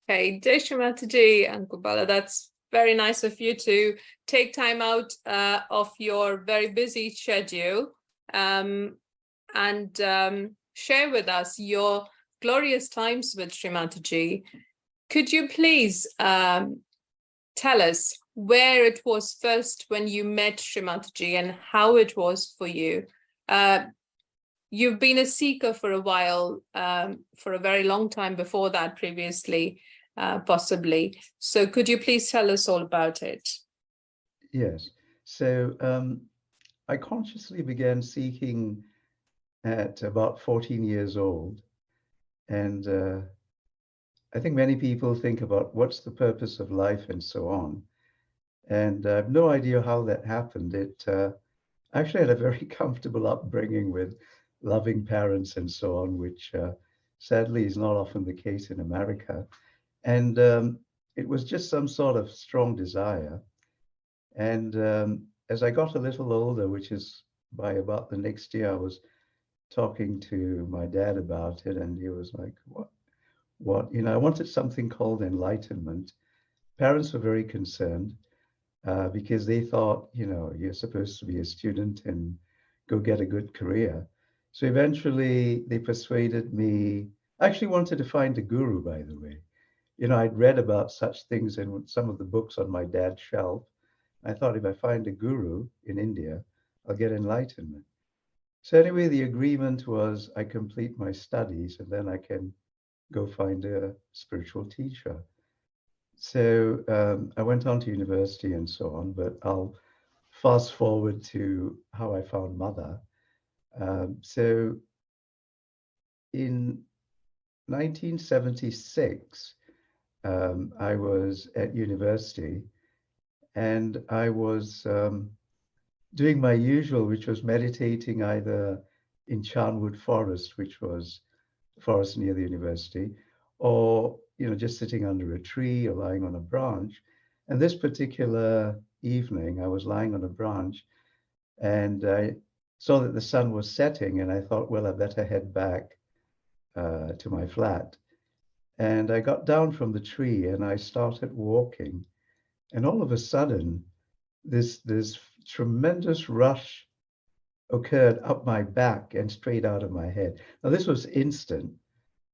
Okay, Jai Shri Mataji, Uncle Bala, that's very nice of you to take time out of your very busy schedule and share with us your glorious times with Shri Mataji. Could you please tell us where it was first when you met Shri Mataji and how it was for you? You've been a seeker for a while, for a very long time before that previously, possibly. So could you please tell us all about it? Yes. So I consciously began seeking at about 14 years old. And I think many people think about what's the purpose of life and so on. And I have no idea how that happened. It actually had a very comfortable upbringing with loving parents and so on, which sadly is not often the case in America. And it was just some sort of strong desire. And as I got a little older, which is by about the next year, I was talking to my dad about it, and he was like, what? I wanted something called enlightenment. Parents were very concerned because they thought, you're supposed to be a student and go get a good career. So eventually they persuaded me. I actually wanted to find a guru, by the way. I'd read about such things in some of the books on my dad's shelf. I thought if I find a guru in India, I'll get enlightenment. So anyway, the agreement was I complete my studies and then I can go find a spiritual teacher. So I went on to university and so on, but I'll fast forward to how I found Mother. So in 1976, I was at university and I was doing my usual, which was meditating either in Charnwood Forest, which was the forest near the university, or just sitting under a tree or lying on a branch. And this particular evening, I was lying on a branch and I saw that the sun was setting, and I thought, well, I better head back to my flat. And I got down from the tree and I started walking, and all of a sudden, this tremendous rush occurred up my back and straight out of my head. Now, this was instant,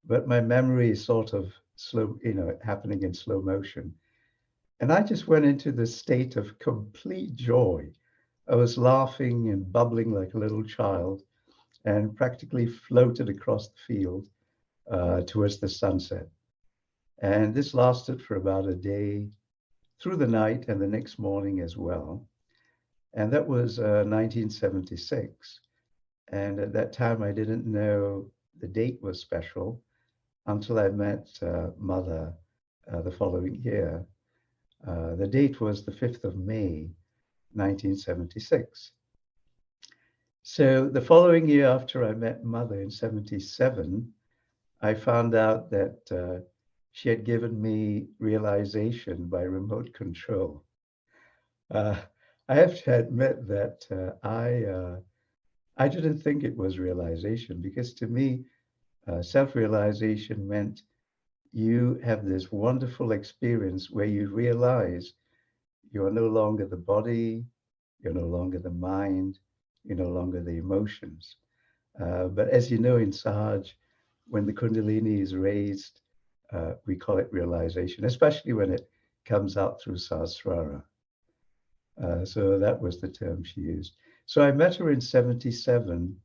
but my memory is sort of slow, happening in slow motion. And I just went into this state of complete joy. I was laughing and bubbling like a little child and practically floated across the field towards the sunset. And this lasted for about a day, through the night and the next morning as well. And that was 1976. And at that time, I didn't know the date was special until I met Mother the following year. The date was the 5th of May, 1976. So the following year after I met Mother in 77, I found out that she had given me realization by remote control. I have to admit that I didn't think it was realization, because to me, self-realization meant you have this wonderful experience where you realize you are no longer the body, you're no longer the mind, you're no longer the emotions. But as you know, in Sahaj, when the Kundalini is raised, we call it realization, especially when it comes out through Sahasrara. So that was the term she used. So I met her in 77,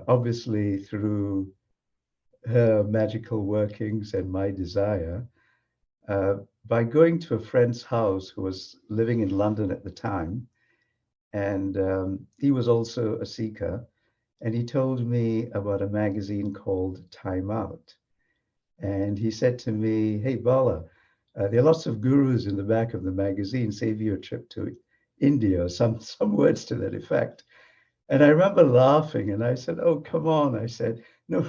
obviously through her magical workings and my desire, by going to a friend's house who was living in London at the time. And he was also a seeker. And he told me about a magazine called Time Out. And he said to me, hey, Bala, there are lots of gurus in the back of the magazine, save you a trip to India, or some words to that effect. And I remember laughing and I said, oh, come on. I said, no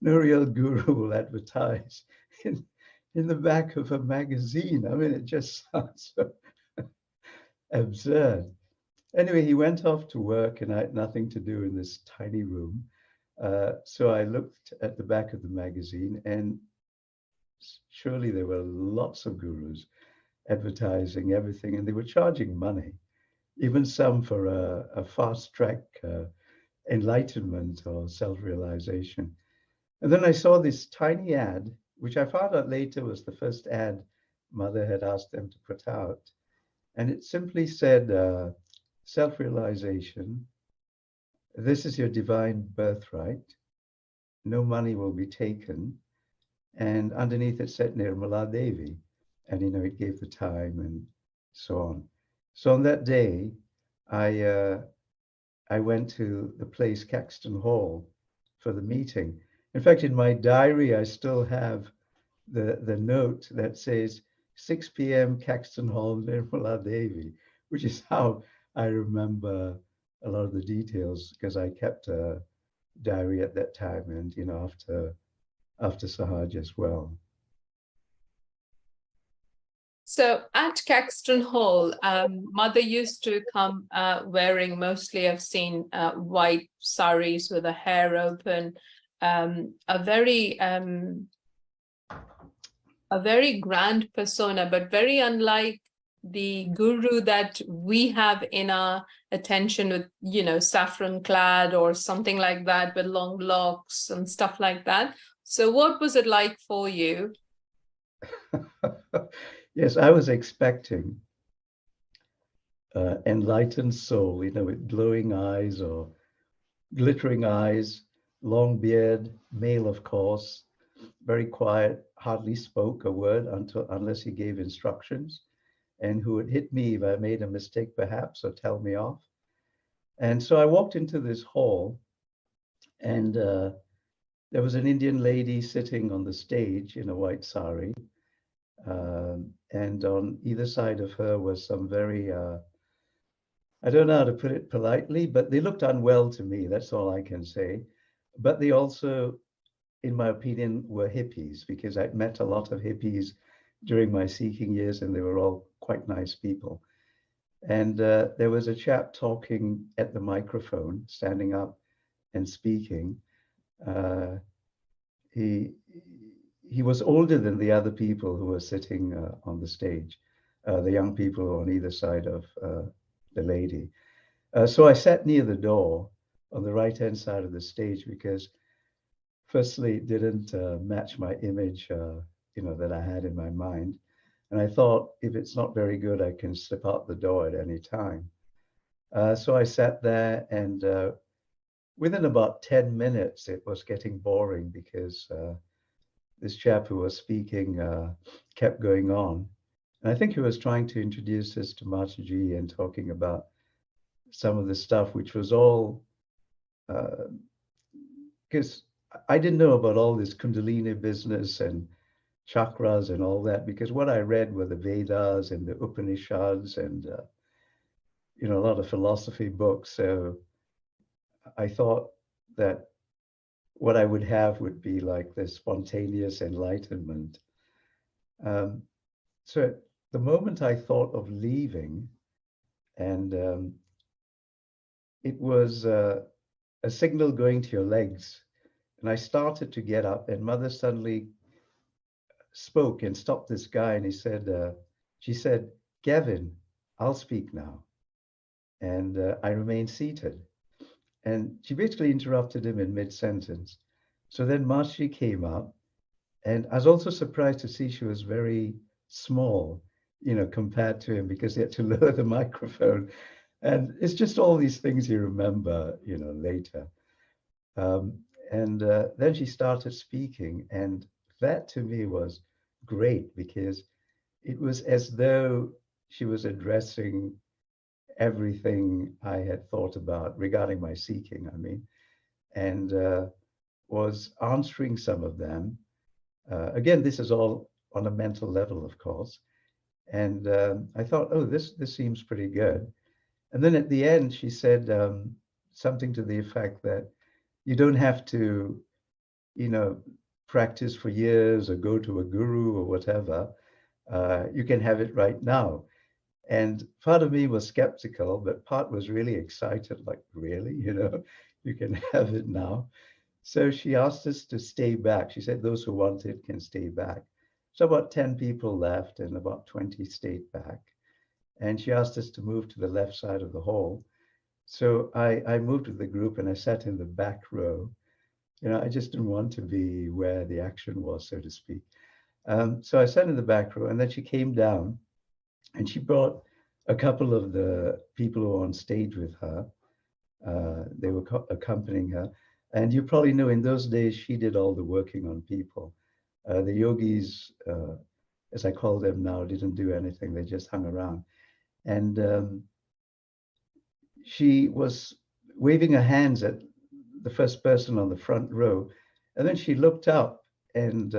real guru will advertise in the back of a magazine. I mean, it just sounds so absurd. Anyway, he went off to work and I had nothing to do in this tiny room. So I looked at the back of the magazine and surely there were lots of gurus advertising everything, and they were charging money, even some for a fast track enlightenment or self-realization. And then I saw this tiny ad, which I found out later was the first ad Mother had asked them to put out. And it simply said, self-realization, this is your divine birthright. No money will be taken. And underneath it said Nirmala Devi. And, it gave the time and so on. So on that day, I went to the place Caxton Hall for the meeting. In fact, in my diary, I still have the note that says 6 p.m. Caxton Hall, Nirmala Devi, which is how I remember a lot of the details, because I kept a diary at that time and, after Sahaj as well. So at Caxton Hall, Mother used to come wearing, mostly I've seen white saris with the hair open, a very grand persona, but very unlike the guru that we have in our attention with, saffron clad or something like that with long locks and stuff like that. So what was it like for you? Yes, I was expecting enlightened soul, with glowing eyes or glittering eyes, long beard, male, of course, very quiet, hardly spoke a word unless he gave instructions, and who would hit me if I made a mistake, perhaps, or tell me off. And so I walked into this hall, and there was an Indian lady sitting on the stage in a white sari. And on either side of her was some very, I don't know how to put it politely, but they looked unwell to me. That's all I can say. But they also, in my opinion, were hippies, because I'd met a lot of hippies during my seeking years, and they were all quite nice people. And there was a chap talking at the microphone, standing up and speaking. He was older than the other people who were sitting on the stage, the young people on either side of the lady. So I sat near the door on the right-hand side of the stage, because firstly, it didn't match my image, that I had in my mind. And I thought, if it's not very good, I can slip out the door at any time. So I sat there, and within about 10 minutes, it was getting boring, because this chap who was speaking kept going on. And I think he was trying to introduce us to Mataji and talking about some of the stuff, which was all, because I didn't know about all this Kundalini business and chakras and all that, because what I read were the Vedas and the Upanishads and, a lot of philosophy books. So I thought that what I would have would be like this spontaneous enlightenment. So the moment I thought of leaving, and it was a signal going to your legs, and I started to get up, and Mother suddenly spoke and stopped this guy, and she said, "Gavin, I'll speak now." And I remained seated. And she basically interrupted him in mid-sentence. So then Marci came up, and I was also surprised to see she was very small, compared to him, because he had to lower the microphone. And it's just all these things you remember, later. And then she started speaking, and that to me was great, because it was as though she was addressing everything I had thought about regarding my seeking, and was answering some of them. Again, this is all on a mental level, of course. And I thought, oh, this seems pretty good. And then at the end, she said something to the effect that you don't have to, practice for years or go to a guru or whatever. You can have it right now. And part of me was skeptical, but part was really excited, like, really, you can have it now. So she asked us to stay back. She said those who want it can stay back. So about 10 people left and about 20 stayed back. And she asked us to move to the left side of the hall. So I moved with the group and I sat in the back row. You know, I just didn't want to be where the action was, so to speak. So I sat in the back row, and then she came down and she brought a couple of the people who were on stage with her. They were accompanying her. And you probably know in those days, she did all the working on people. The yogis, as I call them now, didn't do anything. They just hung around. And she was waving her hands at the first person on the front row. And then she looked up and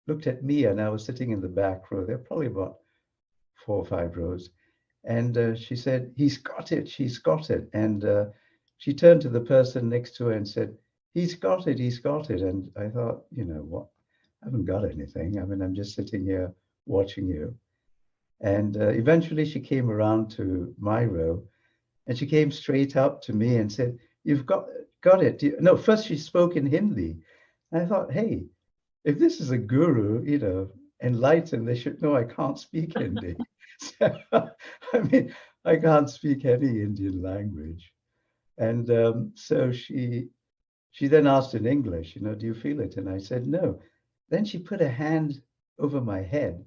looked at me, and I was sitting in the back row. There are probably about 4 or 5 rows. And she said, "He's got it, she's got it." And she turned to the person next to her and said, "He's got it, he's got it." And I thought, you know what? I haven't got anything. I mean, I'm just sitting here watching you. And eventually she came around to my row, and she came straight up to me and said, "You've got it." No, first she spoke in Hindi. And I thought, hey, if this is a guru, you know, enlightened, they should know I can't speak Hindi. So, I mean, I can't speak any Indian language. And so she then asked in English, you know, "Do you feel it?" And I said, "No." Then she put a hand over my head,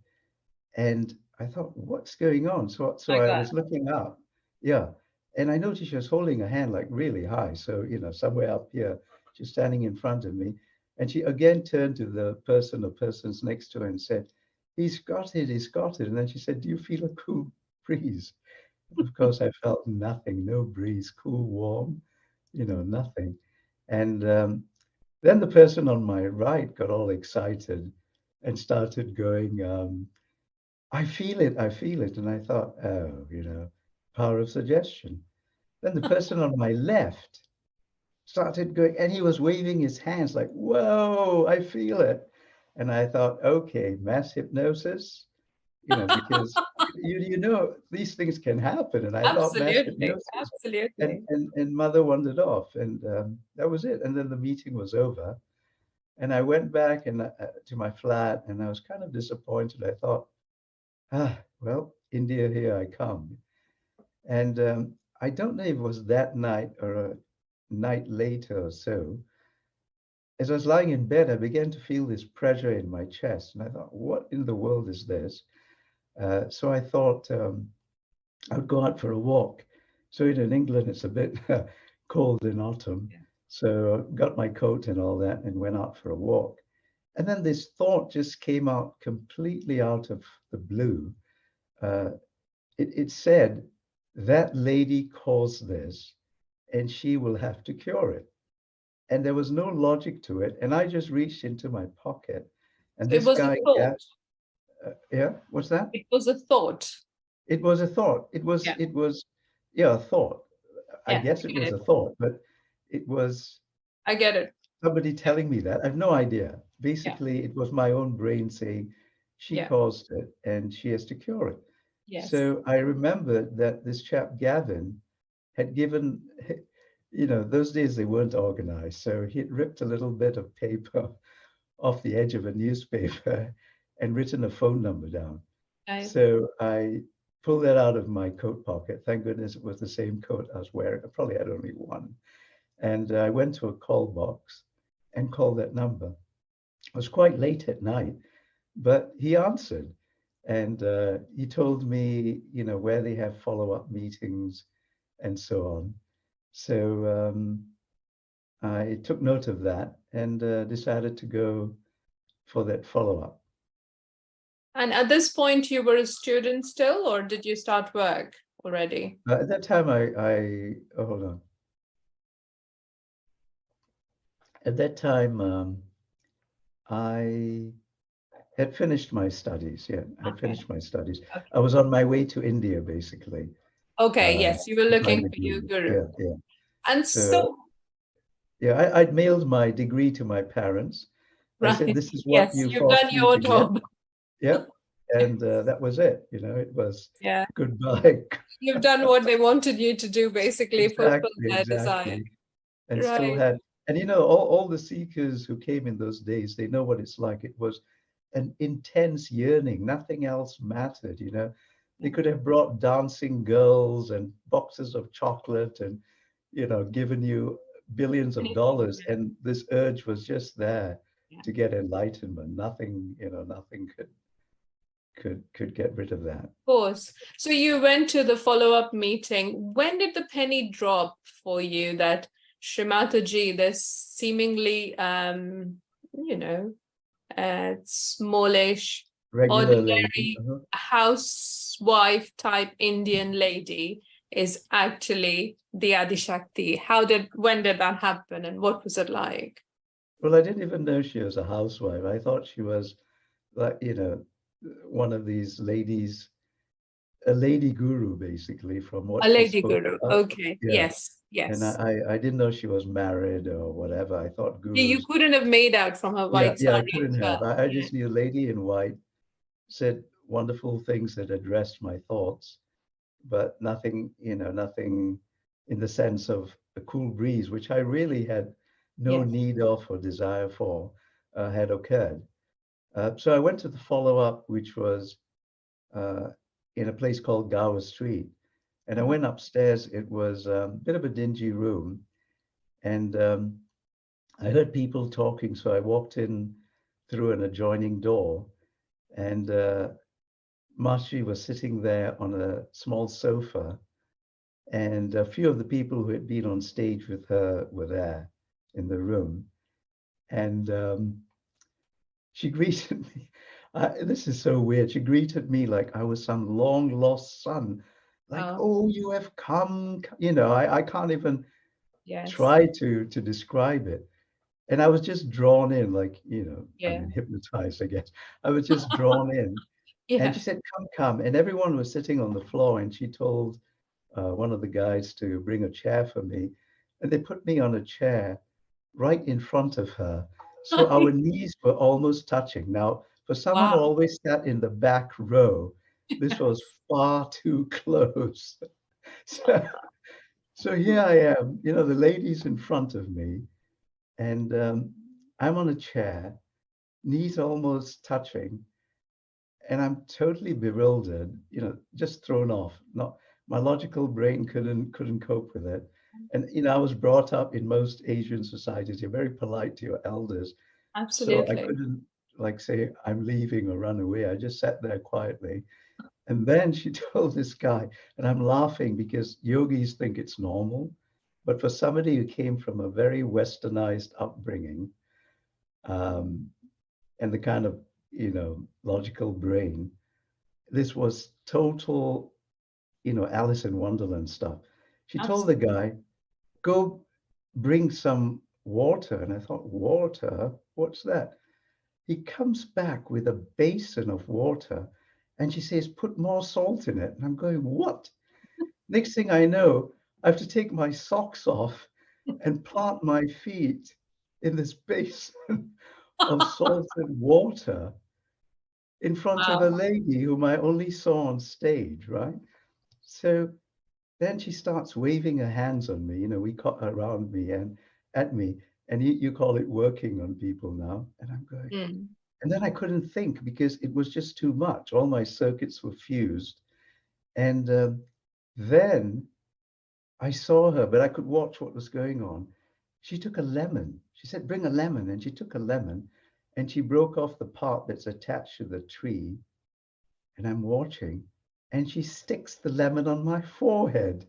and I thought, what's going on? So I was looking up. Yeah. And I noticed she was holding her hand like really high. So, you know, somewhere up here, she's standing in front of me. And she again turned to the person or persons next to her and said, "He's got it, he's got it." And then she said, "Do you feel a cool breeze?" And of course, I felt nothing, no breeze, cool, warm, you know, nothing. And then the person on my right got all excited and started going, "I feel it, I feel it." And I thought, oh, you know, power of suggestion. Then the person on my left started going, and he was waving his hands like, "Whoa, I feel it." And I thought, okay, mass hypnosis, you know, because you know, these things can happen. And I thought mass Absolutely, hypnosis, absolutely. and mother wandered off, and that was it. And then the meeting was over, and I went back and to my flat, and I was kind of disappointed. I thought, well, India, here I come. And I don't know if it was that night or a night later or so. As I was lying in bed, I began to feel this pressure in my chest. And I thought, what in the world is this? So I thought I would go out for a walk. So in England, it's a bit cold in autumn. Yeah. So I got my coat and all that and went out for a walk. And then this thought just came out completely out of the blue. It said, "That lady caused this, and she will have to cure it." And there was no logic to it. And I just reached into my pocket, and So it this was a guy, thought. yeah, what's that? It was a thought. It was a thought. Yeah. Yeah, a thought. I Yeah, guess I it get was it. a thought, but it was I get it. somebody telling me that. I have no idea. Yeah. Basically, it was my own brain saying she Yeah. caused it and she has to cure it. Yes. So I remembered that this chap, Gavin, had given, you know, those days they weren't organized. So he'd ripped a little bit of paper off the edge of a newspaper and written a phone number down. Nice. So I pulled that out of my coat pocket. Thank goodness it was the same coat I was wearing. I probably had only one. And I went to a call box and called that number. It was quite late at night, but he answered. And he told me, you know, where they have follow-up meetings and so on. So I took note of that and decided to go for that follow-up. And at this point, you were a student still, or did you start work already? At that time, oh, hold on. At that time, I had finished my studies. Yeah, I had finished my studies. Okay. I was on my way to India, basically. Okay, yes, you were with my looking for your degree. guru. Yeah. And so, Yeah, I'd mailed my degree to my parents. I said, right, "This is what yes, you you've forced done me your to get." job. Yeah, and that was it. You know, it was Yeah, goodbye. you've done what they wanted you to do, basically, fulfill their desire. Exactly. And still Right. had, and you know, all the seekers who came in those days, they know what it's like. It was an intense yearning. Nothing else mattered, you know. They could have brought dancing girls and boxes of chocolate and, you know, given you billions of dollars, and this urge was just there to get enlightenment. Nothing, you know, nothing could get rid of that. Of course. So you went to the follow-up meeting. When did the penny drop for you that Srimataji, this seemingly, you know, smallish, Regular lady. ordinary housewife type Indian lady is actually the Adishakti? When did that happen, and what was it like? Well, I didn't even know she was a housewife. I thought she was, like, you know, one of these ladies, a lady guru, basically, from what A she lady spoke guru. about. Okay. Yeah. Yes. And Yes. I didn't know she was married or whatever. I thought Yeah, you gurus. couldn't have made out from her white Yeah, I sari couldn't as have. well. I just knew lady in white, said wonderful things that addressed my thoughts, but nothing, you know, nothing in the sense of a cool breeze, which I really had no Yes. need of or desire for, had occurred. So I went to the follow-up, which was in a place called Gower Street. And I went upstairs. It was a bit of a dingy room. And I heard people talking. So I walked in through an adjoining door. And Mashi was sitting there on a small sofa. And a few of the people who had been on stage with her were there in the room. And she greeted me. This is so weird. She greeted me like I was some long lost son. Like, oh, you have come. You know, I can't even try to describe it. And I was just drawn in, like, you know, I mean, hypnotized, I guess. I was just drawn in. And she said, come, come. And everyone was sitting on the floor. And she told one of the guys to bring a chair for me. And they put me on a chair right in front of her. So our knees were almost touching. Now, for someone who always sat in the back row, this was far too close. So here I am, you know, the lady's in front of me, and I'm on a chair, knees almost touching, and I'm totally bewildered, you know, just thrown off. Not my logical brain couldn't cope with it. And you know, I was brought up in most Asian societies. You're very polite to your elders. So I Absolutely. couldn't like say I'm leaving or run away. I just sat there quietly. And then she told this guy, and I'm laughing because yogis think it's normal. But for somebody who came from a very westernized upbringing, um, and the kind of, you know, logical brain, this was total, you know, Alice in Wonderland stuff. She told the guy, go bring some water. And I thought, water? What's that? He comes back with a basin of water and she says, put more salt in it. And I'm going, what? Next thing I know, I have to take my socks off and plant my feet in this basin of salted water in front of a lady whom I only saw on stage, right? So then she starts waving her hands on me, you know, we caught around me and at me, and you call it working on people now. And I'm going, and then I couldn't think because it was just too much. All my circuits were fused. And then I saw her, but I could watch what was going on. She took a lemon. She said, bring a lemon. And she took a lemon and she broke off the part that's attached to the tree. And I'm watching and she sticks the lemon on my forehead.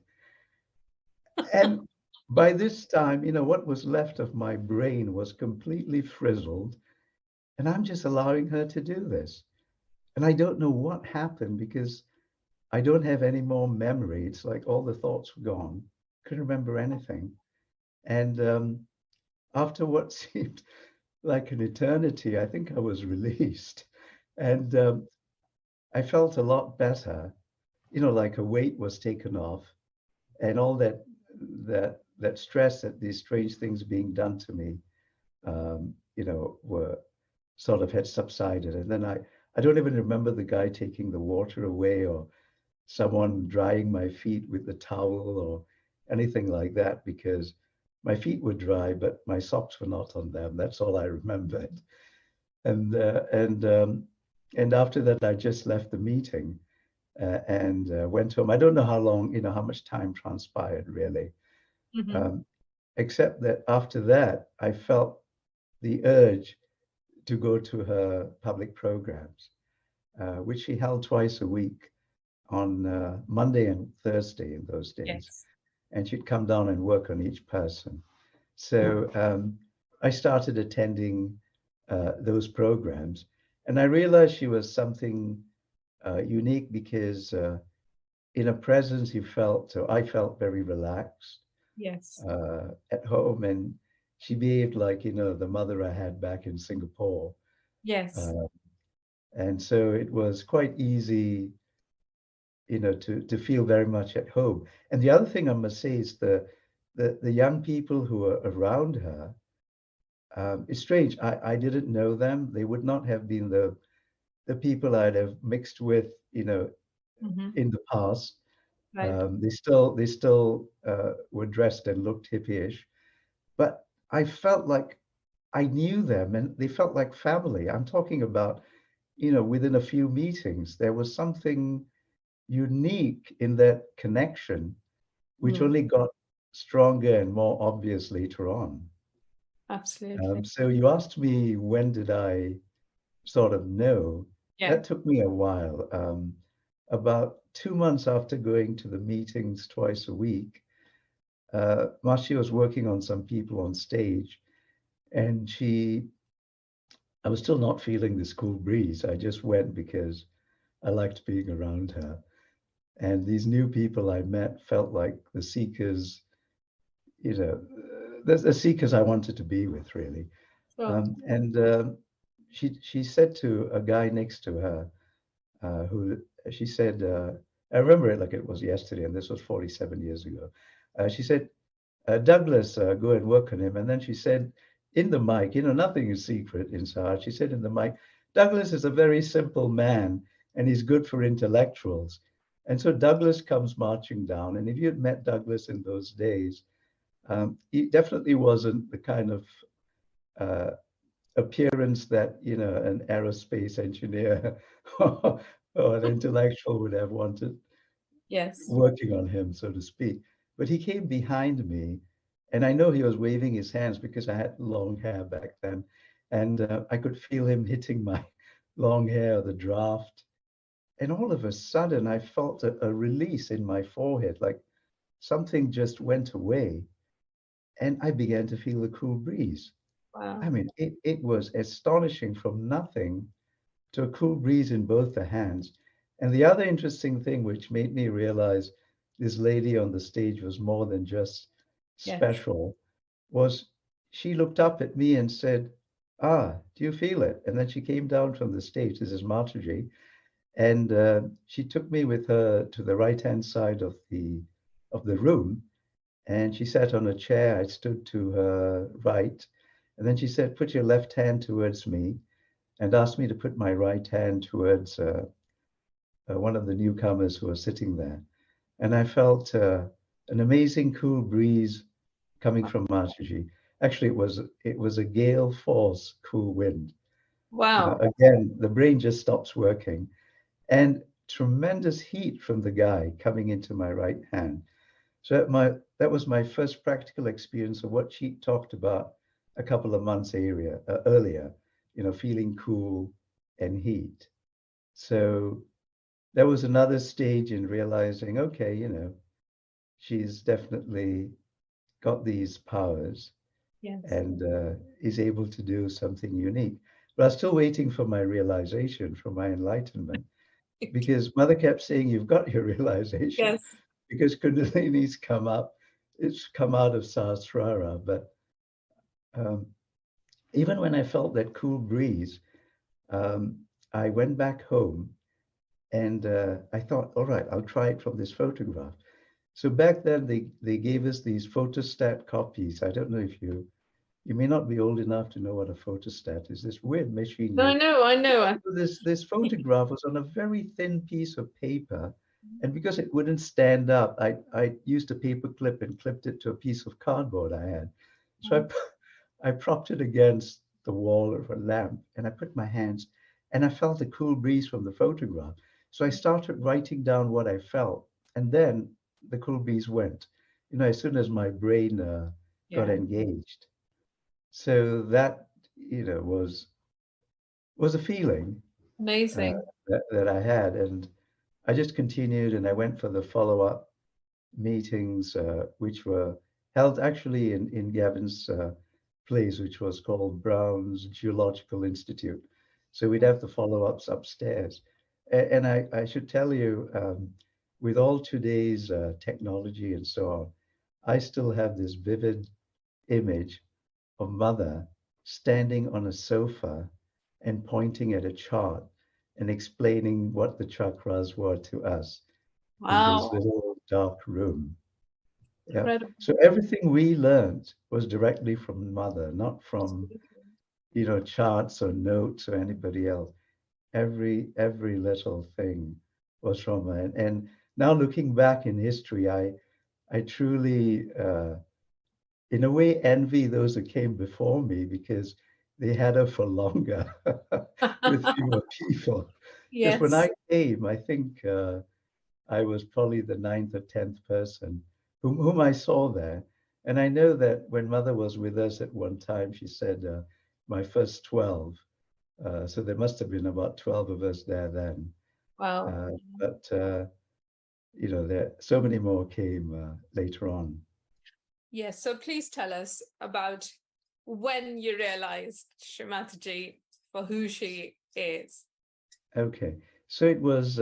And by this time, you know, what was left of my brain was completely frizzled. And I'm just allowing her to do this. And I don't know what happened because I don't have any more memory. It's like all the thoughts were gone. Couldn't remember anything. And after what seemed like an eternity, I think I was released. And I felt a lot better, you know, like a weight was taken off and all that stress that these strange things being done to me, you know, were sort of had subsided. And then I don't even remember the guy taking the water away or someone drying my feet with the towel or anything like that because my feet were dry, but my socks were not on them. That's all I remembered. And after that, I just left the meeting and went home. I don't know how long, how much time transpired really, except that after that, I felt the urge to go to her public programs, which she held twice a week on Monday and Thursday in those days. Yes. And she'd come down and work on each person. So I started attending those programs, and I realized she was something unique because in her presence, I felt very relaxed Yes. at home, and she behaved like, the mother I had back in Singapore. Yes. And so it was quite easy, to feel very much at home. And the other thing I must say is the young people who are around her, it's strange. I didn't know them. They would not have been the people I'd have mixed with, in the past. Right. They still were dressed and looked hippie-ish, but I felt like I knew them and they felt like family. I'm talking about, within a few meetings, there was something unique in that connection, which only got stronger and more obvious later on. Absolutely. So you asked me, when did I sort of know? Yeah. That took me a while. About 2 months after going to the meetings twice a week, Marcia was working on some people on stage, and I was still not feeling this cool breeze. I just went because I liked being around her. And these new people I met felt like the seekers, the seekers I wanted to be with, really. Sure. She said to a guy next to her, who she said, I remember it like it was yesterday, and this was 47 years ago. She said, Douglas, go and work on him. And then she said in the mic, nothing is secret in Sahaj. She said in the mic, Douglas is a very simple man and he's good for intellectuals. And so Douglas comes marching down. And if you had met Douglas in those days, he definitely wasn't the kind of appearance that, an aerospace engineer or an intellectual would have wanted. Yes. Working on him, so to speak. But he came behind me, and I know he was waving his hands because I had long hair back then. And I could feel him hitting my long hair, the draft. And all of a sudden, I felt a release in my forehead, like something just went away. And I began to feel a cool breeze. Wow. I mean, it was astonishing, from nothing to a cool breeze in both the hands. And the other interesting thing, which made me realize this lady on the stage was more than just special, was she looked up at me and said, do you feel it? And then she came down from the stage. This is Mataji. And she took me with her to the right-hand side of the room. And she sat on a chair. I stood to her right. And then she said, put your left hand towards me, and asked me to put my right hand towards one of the newcomers who was sitting there. And I felt an amazing cool breeze coming from Mataji. Actually, it was a gale force cool wind. Wow. Again, the brain just stops working. And tremendous heat from the guy coming into my right hand. So that was my first practical experience of what she talked about a couple of months earlier, feeling cool and heat. So there was another stage in realizing, okay, she's definitely got these powers. Yes. And is able to do something unique. But I was still waiting for my realization, for my enlightenment, because Mother kept saying, you've got your realization. Yes. Because Kundalini's come up, it's come out of Sahasrara. But even when I felt that cool breeze, I went back home and I thought, all right, I'll try it from this photograph. So back then they gave us these photostat copies. I don't know if you may not be old enough to know what a photostat is. This weird machine. I know. This photograph was on a very thin piece of paper. And because it wouldn't stand up, I used a paper clip and clipped it to a piece of cardboard I had. So I propped it against the wall of a lamp, and I put my hands, and I felt a cool breeze from the photograph. So I started writing down what I felt, and then the cool breeze went. As soon as my brain got Yeah. engaged. So that was a feeling Amazing. that I had, and I just continued, and I went for the follow-up meetings, which were held actually in Gavin's place, which was called Brown's Geological Institute. So we'd have the follow-ups upstairs. And I should tell you, with all today's technology and so on, I still have this vivid image of mother standing on a sofa and pointing at a chart and explaining what the chakras were to us in this Wow. little dark room. Yeah. Incredible. So everything we learned was directly from mother, not from, charts or notes or anybody else. Every little thing was from her. And now looking back in history, I truly, in a way, envy those that came before me because they had her for longer with fewer people. Because when Yes. I came, I think I was probably the ninth or 10th person whom I saw there. And I know that when mother was with us at one time, she said, my first 12. So there must have been about 12 of us there then. Wow. But there so many more came later on. Yes. So please tell us about when you realized Shrimataji for who she is. Okay, so it was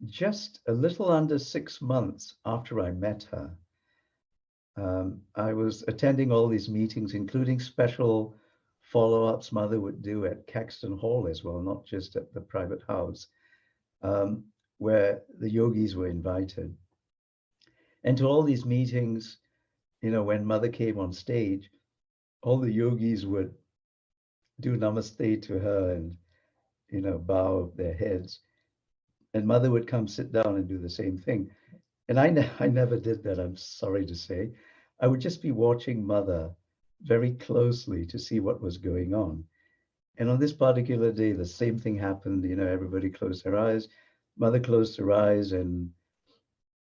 just a little under 6 months after I met her. I was attending all these meetings, including special follow-ups mother would do at Caxton Hall as well, not just at the private house, where the yogis were invited. And to all these meetings, when mother came on stage, all the yogis would do namaste to her and, bow their heads. And mother would come sit down and do the same thing. And I never did that, I'm sorry to say. I would just be watching mother very closely to see what was going on. And on this particular day, the same thing happened. Everybody closed their eyes. Mother closed her eyes, and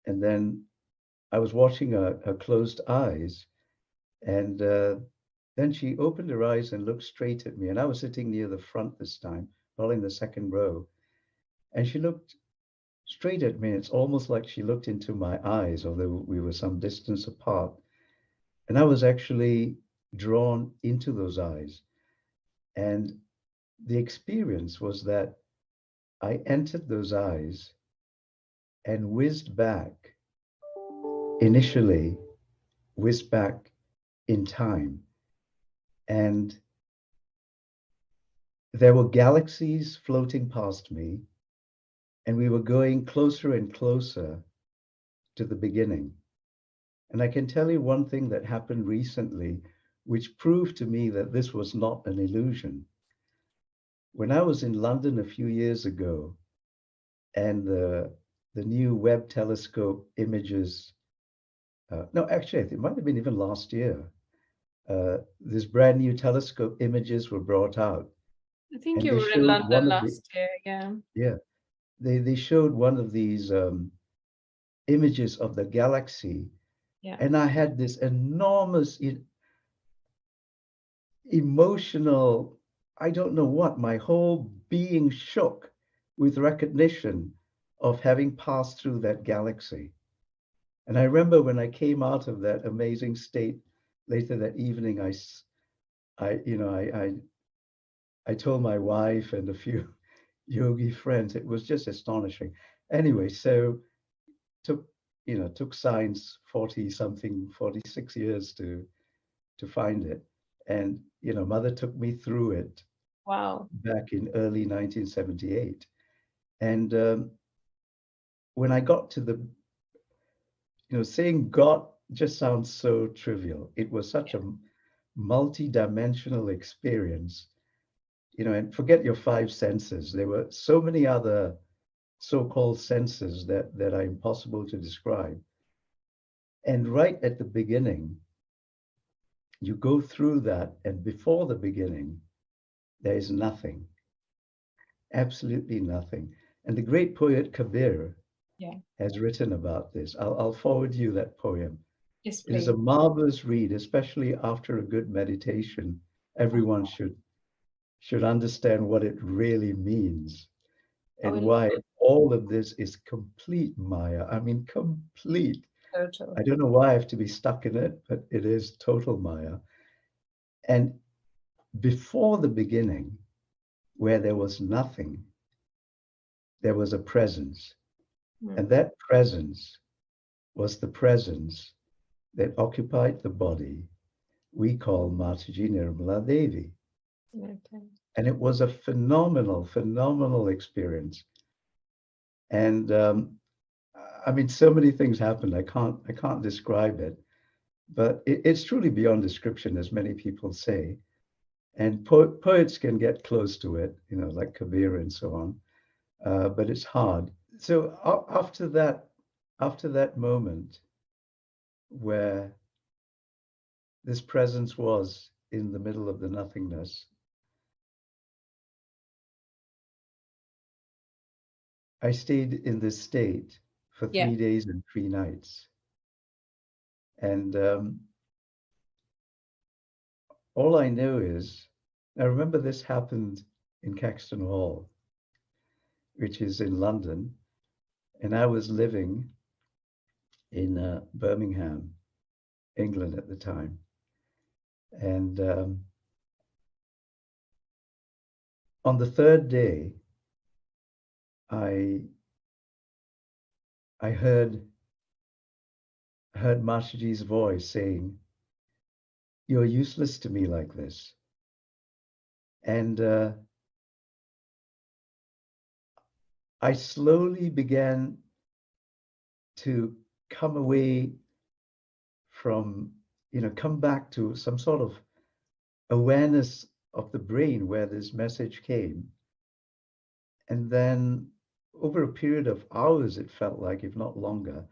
then I was watching her closed eyes, and then she opened her eyes and looked straight at me. And I was sitting near the front this time, probably in the second row, and she looked straight at me. It's almost like she looked into my eyes, although we were some distance apart. And I was actually drawn into those eyes. And the experience was that I entered those eyes and initially whizzed back in time. And there were galaxies floating past me, and we were going closer and closer to the beginning. And I can tell you one thing that happened recently, which proved to me that this was not an illusion. When I was in London a few years ago, and the new Webb telescope images, no, actually, it might have been even last year, this brand new telescope images were brought out. I think And you they were in showed London one of the, last year. Yeah. yeah, they showed one of these images of the galaxy. Yeah. And I had this enormous emotional, I don't know what, my whole being shook with recognition of having passed through that galaxy. And I remember when I came out of that amazing state later that evening, I told my wife and a few yogi friends, it was just astonishing. Anyway, so took science 40 something, 46 years to find it. And, mother took me through it Wow. back in early 1978. And when I got to saying God just sounds so trivial. It was such a multi-dimensional experience, and forget your five senses. There were so many other so-called senses that are impossible to describe. And right at the beginning, you go through that, and before the beginning, there is nothing, absolutely nothing. And the great poet Kabir has written about this. I'll forward you that poem. Yes, It is please. a marvelous read, especially after a good meditation. Everyone should understand what it really means and why all of this is complete Maya. I mean, complete. Total. I don't know why I have to be stuck in it, but it is total Maya. And before the beginning, where there was nothing, there was a presence. And that presence was the presence that occupied the body we call Mataji Nirmala Devi. Okay. And it was a phenomenal, phenomenal experience. And I mean, so many things happened. I can't describe it, but it's truly beyond description, as many people say. And poets can get close to it, you know, like Kabir and so on, but it's hard. So after that moment where this presence was in the middle of the nothingness, I stayed in this state for 3 days and 3 nights. And all I know is, I remember this happened in Caxton Hall, which is in London, and I was living in Birmingham, England at the time. And on the third day, I heard Mataji's voice saying, "You're useless to me like this." And I slowly began to come away from, you know, come back to some sort of awareness of the brain where this message came. And then over a period of hours, it felt like, if not longer,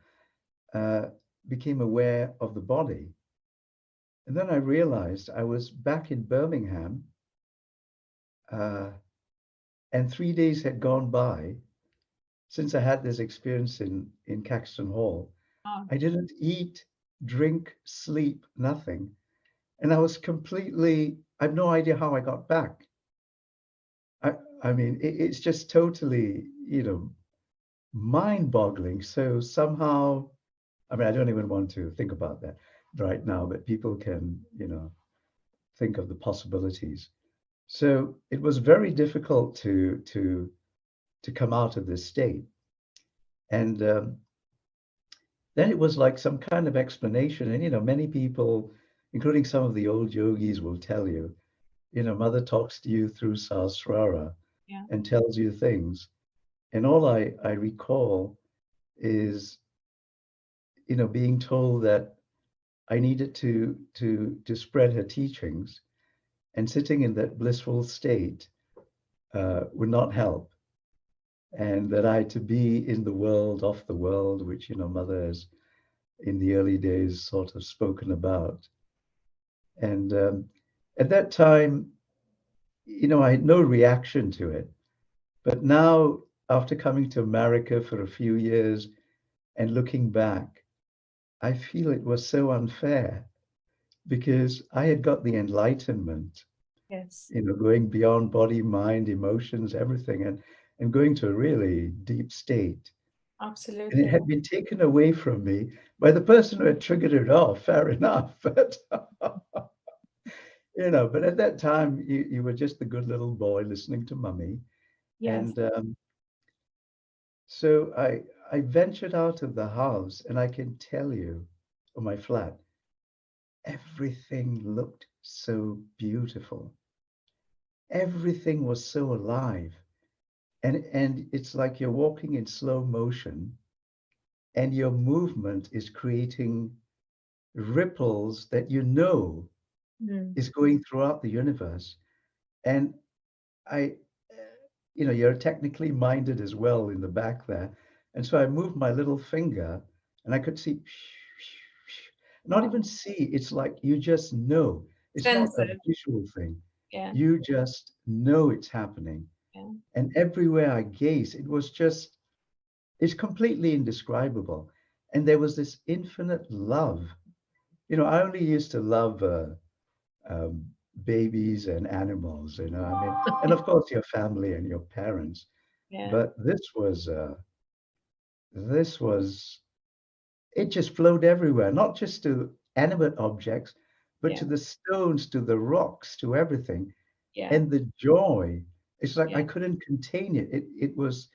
became aware of the body. And then I realized I was back in Birmingham, and 3 days had gone by since I had this experience in Caxton Hall. I didn't eat, drink, sleep, nothing. And I was completely, I have no idea how I got back. I mean, it's just totally, you know, mind-boggling. So somehow, I mean, I don't even want to think about that right now, but people can, you know, think of the possibilities. So it was very difficult to come out of this state. And then it was like some kind of explanation. And, you know, many people, including some of the old yogis, will tell you, you know, Mother talks to you through Sahasrara and tells you things. And all I recall is, you know, being told that I needed to spread her teachings, and sitting in that blissful state would not help. And that I to be in the world, off the world, which, you know, Mother has in the early days sort of spoken about. And at that time, you know, I had no reaction to it. But now, after coming to America for a few years and looking back, I feel it was so unfair because I had got the enlightenment, you know, going beyond body, mind, emotions, everything, and going to a really deep state. Absolutely. And it had been taken away from me by the person who had triggered it off, fair enough. But, you know, but at that time, you were just the good little boy listening to Mummy. Yes. And so I ventured out of the house, and I can tell you, on my flat, everything looked so beautiful. Everything was so alive. And it's like you're walking in slow motion, and your movement is creating ripples that you know is going throughout the universe. And I, you know, you're technically minded as well in the back there. And so I moved my little finger, and I could see, Not even see, it's like you just know. It's not Sense a it. visual thing. Yeah. You just know it's happening. Yeah. And everywhere I gaze, it's completely indescribable. And there was this infinite love. I only used to love um, babies and animals, I mean, and of course your family and your parents. Yeah. But this was, it just flowed everywhere, not just to animate objects, but Yeah. to the stones, to the rocks, to everything. Yeah. And the joy, it's like I Yeah. couldn't contain it. It was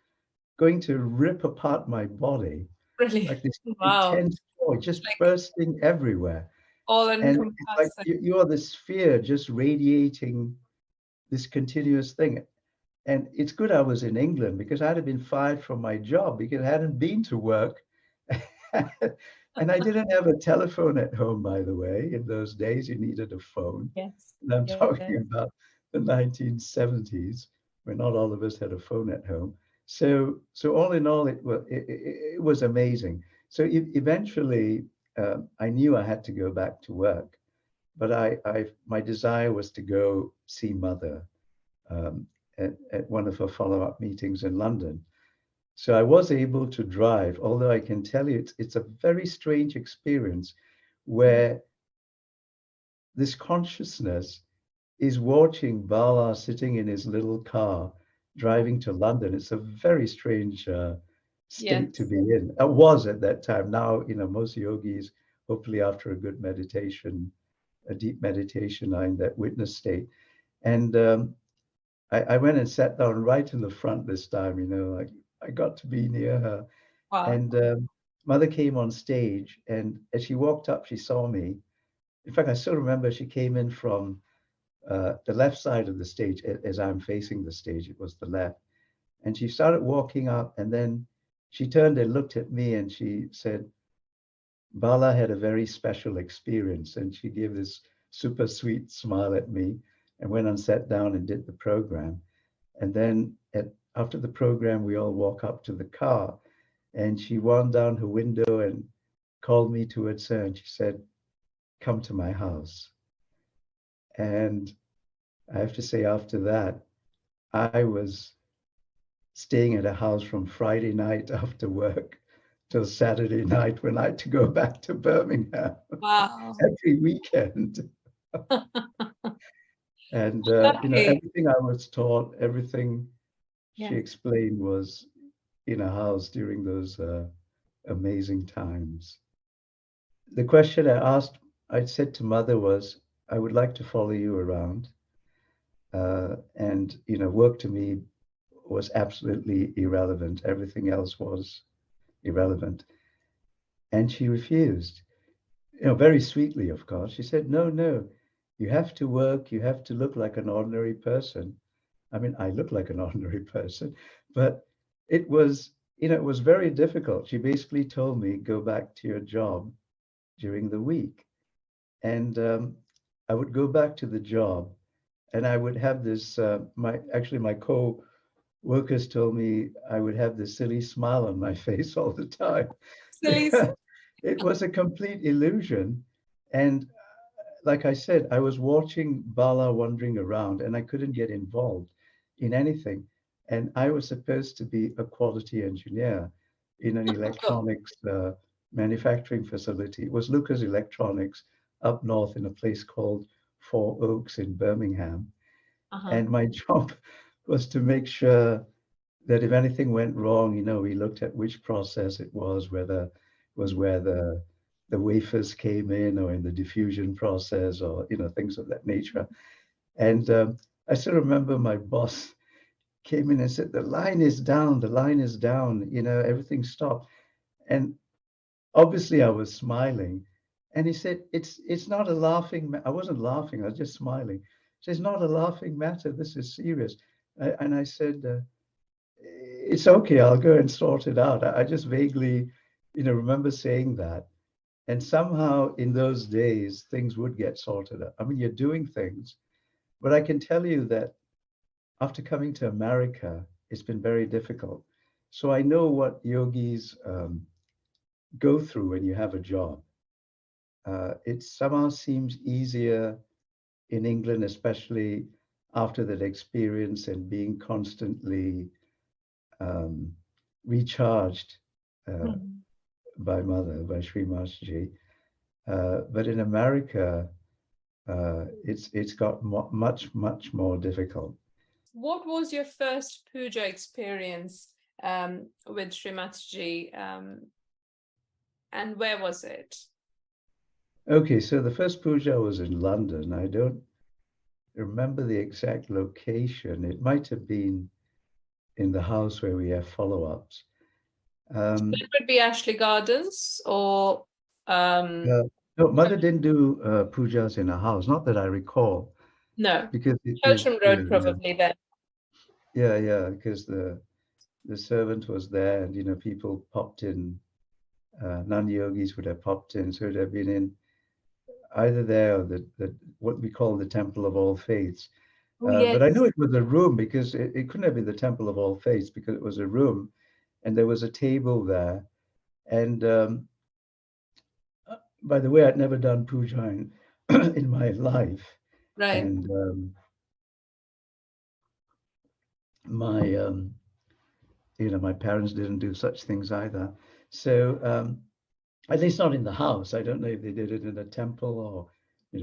going to rip apart my body, Really. like this Wow. intense joy It's just like bursting everywhere. all And it's like encompassing. you are the sphere just radiating this continuous thing. And it's good I was in England because I'd have been fired from my job because I hadn't been to work. And I didn't have a telephone at home, by the way. In those days, you needed a phone. Yes. And I'm Yes. talking about the 1970s, where not all of us had a phone at home. So all in all, it was amazing. So eventually, I knew I had to go back to work, but my desire was to go see Mother um, at one of her follow-up meetings in London. So I was able to drive, although I can tell you it's a very strange experience where this consciousness is watching Bala sitting in his little car driving to London. It's a very strange Yes. state to be in. It was at that time. Now, most yogis, hopefully after a good meditation, a deep meditation, are in that witness state. And I went and sat down right in the front this time, like I got to be near her. Wow. And Mother came on stage, and as she walked up, she saw me. In fact, I still remember she came in from the left side of the stage as I'm facing the stage. It was the left. And she started walking up, and then she turned and looked at me and she said, Bala had a very special experience. And she gave this super sweet smile at me and went and sat down and did the program. And then after the program, we all walk up to the car, and she wound down her window and called me towards her, and she said, come to my house. And I have to say, after that, I was staying at a house from Friday night after work till Saturday night when I had to go back to Birmingham Wow. every weekend. And Lucky. everything I was taught, everything she Yeah. explained was in a house during those amazing times. The question I said to Mother was, I would like to follow you around. And, work to me was absolutely irrelevant. Everything else was irrelevant. And she refused, very sweetly, of course. She said, no, no, you have to work. You have to look like an ordinary person. I mean, I look like an ordinary person, but it was very difficult. She basically told me, go back to your job during the week. And I would go back to the job, and I would have this, my co-workers told me I would have this silly smile on my face all the time. Silly. It was a complete illusion. And like I said, I was watching Bala wandering around and I couldn't get involved in anything. And I was supposed to be a quality engineer in an electronics manufacturing facility. It was Lucas Electronics up north in a place called Four Oaks in Birmingham. Uh-huh. And my job was to make sure that if anything went wrong, we looked at which process it was, whether it was where the wafers came in or in the diffusion process or, things of that nature. And I still remember my boss came in and said, the line is down, everything stopped. And obviously I was smiling. And he said, it's not a laughing, I wasn't laughing, I was just smiling. He says, not a laughing matter, this is serious. And I said, it's okay, I'll go and sort it out. I just vaguely, remember saying that. And somehow in those days, things would get sorted out. I mean, you're doing things, but I can tell you that after coming to America, it's been very difficult. So I know what yogis go through when you have a job. it somehow seems easier in England, especially after that experience and being constantly recharged by Mother, by Sri Masterji. But in America, it's got much more difficult. What was your first puja experience with Sri Mataji, and where was it? Okay, so the first puja was in London. I don't remember the exact location. It might have been in the house where we have follow-ups. It would be Ashley Gardens or no, Mother didn't do pujas in her house, not that I recall. No, because Cheltenham Road probably then. Yeah, because the servant was there, and people popped in. Non-yogis would have popped in, so it would have been in either there or the what we call the Temple of All Faiths. Yes. But I know it was a room because it couldn't have been the Temple of All Faiths because it was a room, and there was a table there. And by the way, I'd never done puja in my life, Right. and my my parents didn't do such things either. So at least not in the house. I don't know if they did it in a temple or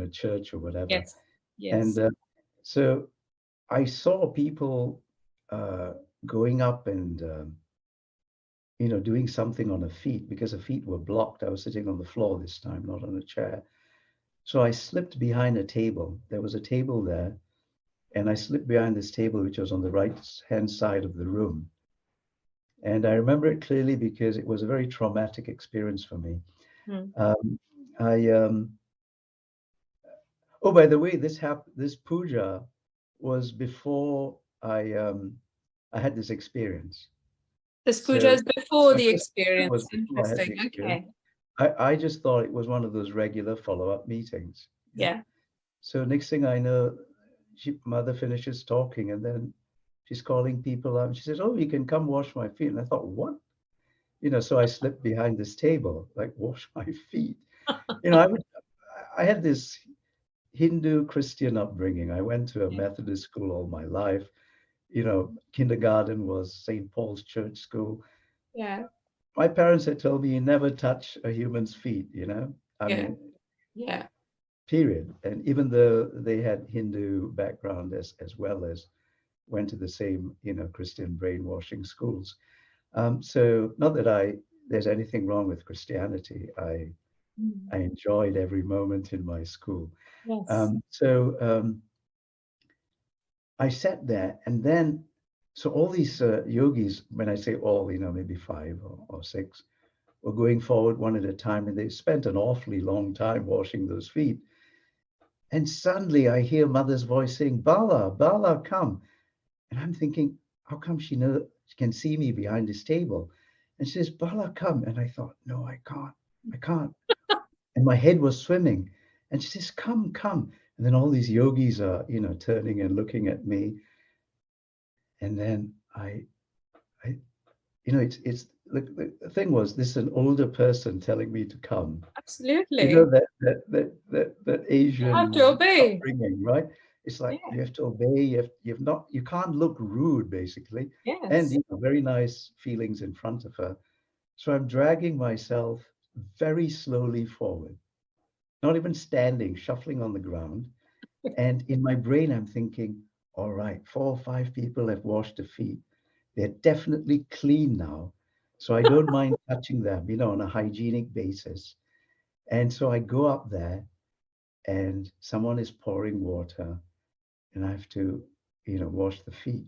church or whatever. Yes. And so I saw people going up and doing something on her feet because her feet were blocked. I was sitting on the floor this time, not on a chair. So I slipped behind a table. There was a table there, and I slipped behind this table, which was on the right-hand side of the room. And I remember it clearly because it was a very traumatic experience for me. Oh, by the way, this puja was before I had this experience. This puja is before the experience. Interesting. Okay. I just thought it was one of those regular follow-up meetings. Yeah. So next thing I know, Mother finishes talking, and then she's calling people out. And she says, "Oh, you can come wash my feet." And I thought, what? So I slipped behind this table, like wash my feet. I had this Hindu Christian upbringing. I went to a Methodist school all my life. Kindergarten was St. Paul's Church School. Yeah. My parents had told me you never touch a human's feet, I mean, period. And even though they had Hindu background as well as went to the same, Christian brainwashing schools. So not that there's anything wrong with Christianity. I enjoyed every moment in my school. Yes. I sat there, and then, so all these yogis, when I say all, maybe 5 or 6, were going forward one at a time, and they spent an awfully long time washing those feet. And suddenly I hear Mother's voice saying, "Bala, Bala, come." And I'm thinking, how come she can see me behind this table? And she says, "Bala, come." And I thought, no, I can't. And my head was swimming. And she says, "Come, come." And then all these yogis are, turning and looking at me. And then it's the thing was, this is an older person telling me to come. Absolutely. That Asian. You have to obey. Upbringing, right? It's like you have to obey. You can't look rude, basically. Yes. And very nice feelings in front of her. So I'm dragging myself very slowly forward, not even standing, shuffling on the ground. And in my brain, I'm thinking, all right, 4 or 5 people have washed the feet. They're definitely clean now. So I don't mind touching them, on a hygienic basis. And so I go up there, and someone is pouring water, and I have to, wash the feet.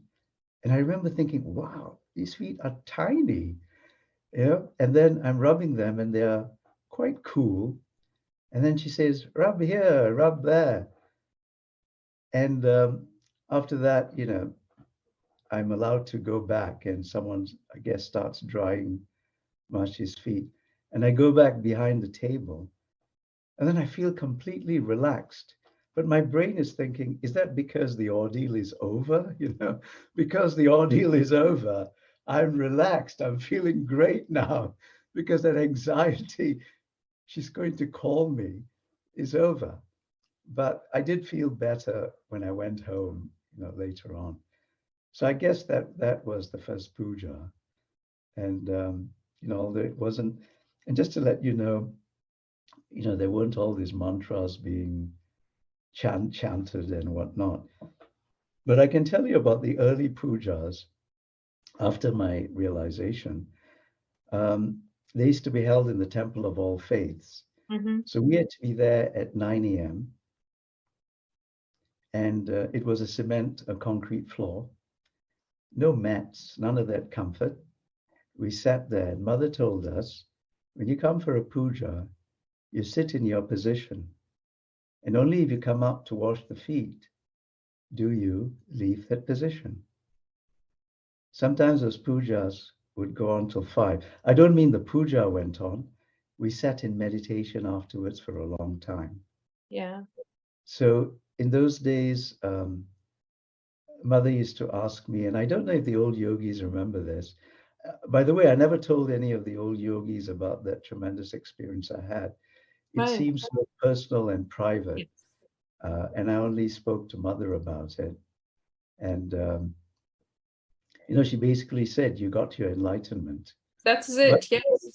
And I remember thinking, wow, these feet are tiny, and then I'm rubbing them, and they're quite cool. And then she says, "Rub here, rub there." And after that, I'm allowed to go back, and someone, I guess, starts drying Mashi's feet. And I go back behind the table, and then I feel completely relaxed. But my brain is thinking, is that because the ordeal is over? Because the ordeal is over, I'm relaxed. I'm feeling great now because that anxiety she's going to call me is over. But I did feel better when I went home, later on. So I guess that was the first puja. And, although it wasn't, and just to let you know, there weren't all these mantras being chanted and whatnot. But I can tell you about the early pujas after my realization. They used to be held in the Temple of All Faiths. Mm-hmm. So we had to be there at 9 a.m. And it was a concrete floor, no mats, none of that comfort. We sat there, and Mother told us, when you come for a puja, you sit in your position. And only if you come up to wash the feet do you leave that position. Sometimes those pujas would go on till 5. I don't mean the puja went on. We sat in meditation afterwards for a long time. Yeah. So in those days, Mother used to ask me, and I don't know if the old yogis remember this. By the way, I never told any of the old yogis about that tremendous experience I had. It Right. seems so personal and private. Yes. And I only spoke to Mother about it. And, she basically said, you got your enlightenment. That's But it. Yes.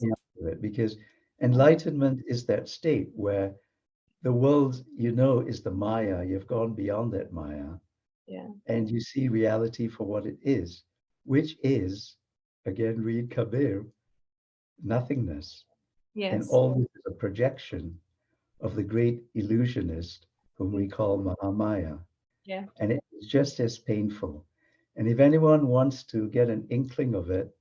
because enlightenment is that state where the world, is the Maya. You've gone beyond that Maya. Yeah. And you see reality for what it is, which is, again, read Kabir, nothingness. And Yes. all this is a projection of the great illusionist whom we call Mahamaya. Yeah. And it is just as painful. And if anyone wants to get an inkling of it,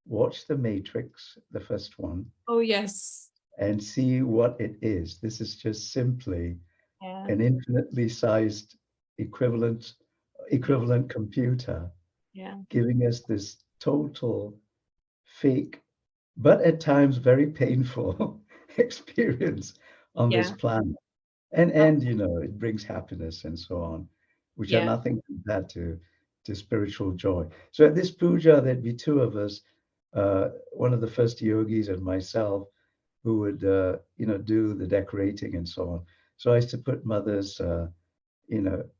watch The Matrix, the first one, Oh, yes. and see what it is. This is just simply Yeah. an infinitely sized equivalent computer Yeah. giving us this total fake, but at times very painful experience on this Yeah. planet. And it brings happiness and so on, which are Yeah. nothing compared to spiritual joy. So at this puja, there'd be two of us, one of the first yogis and myself, who would do the decorating and so on. So I used to put Mother's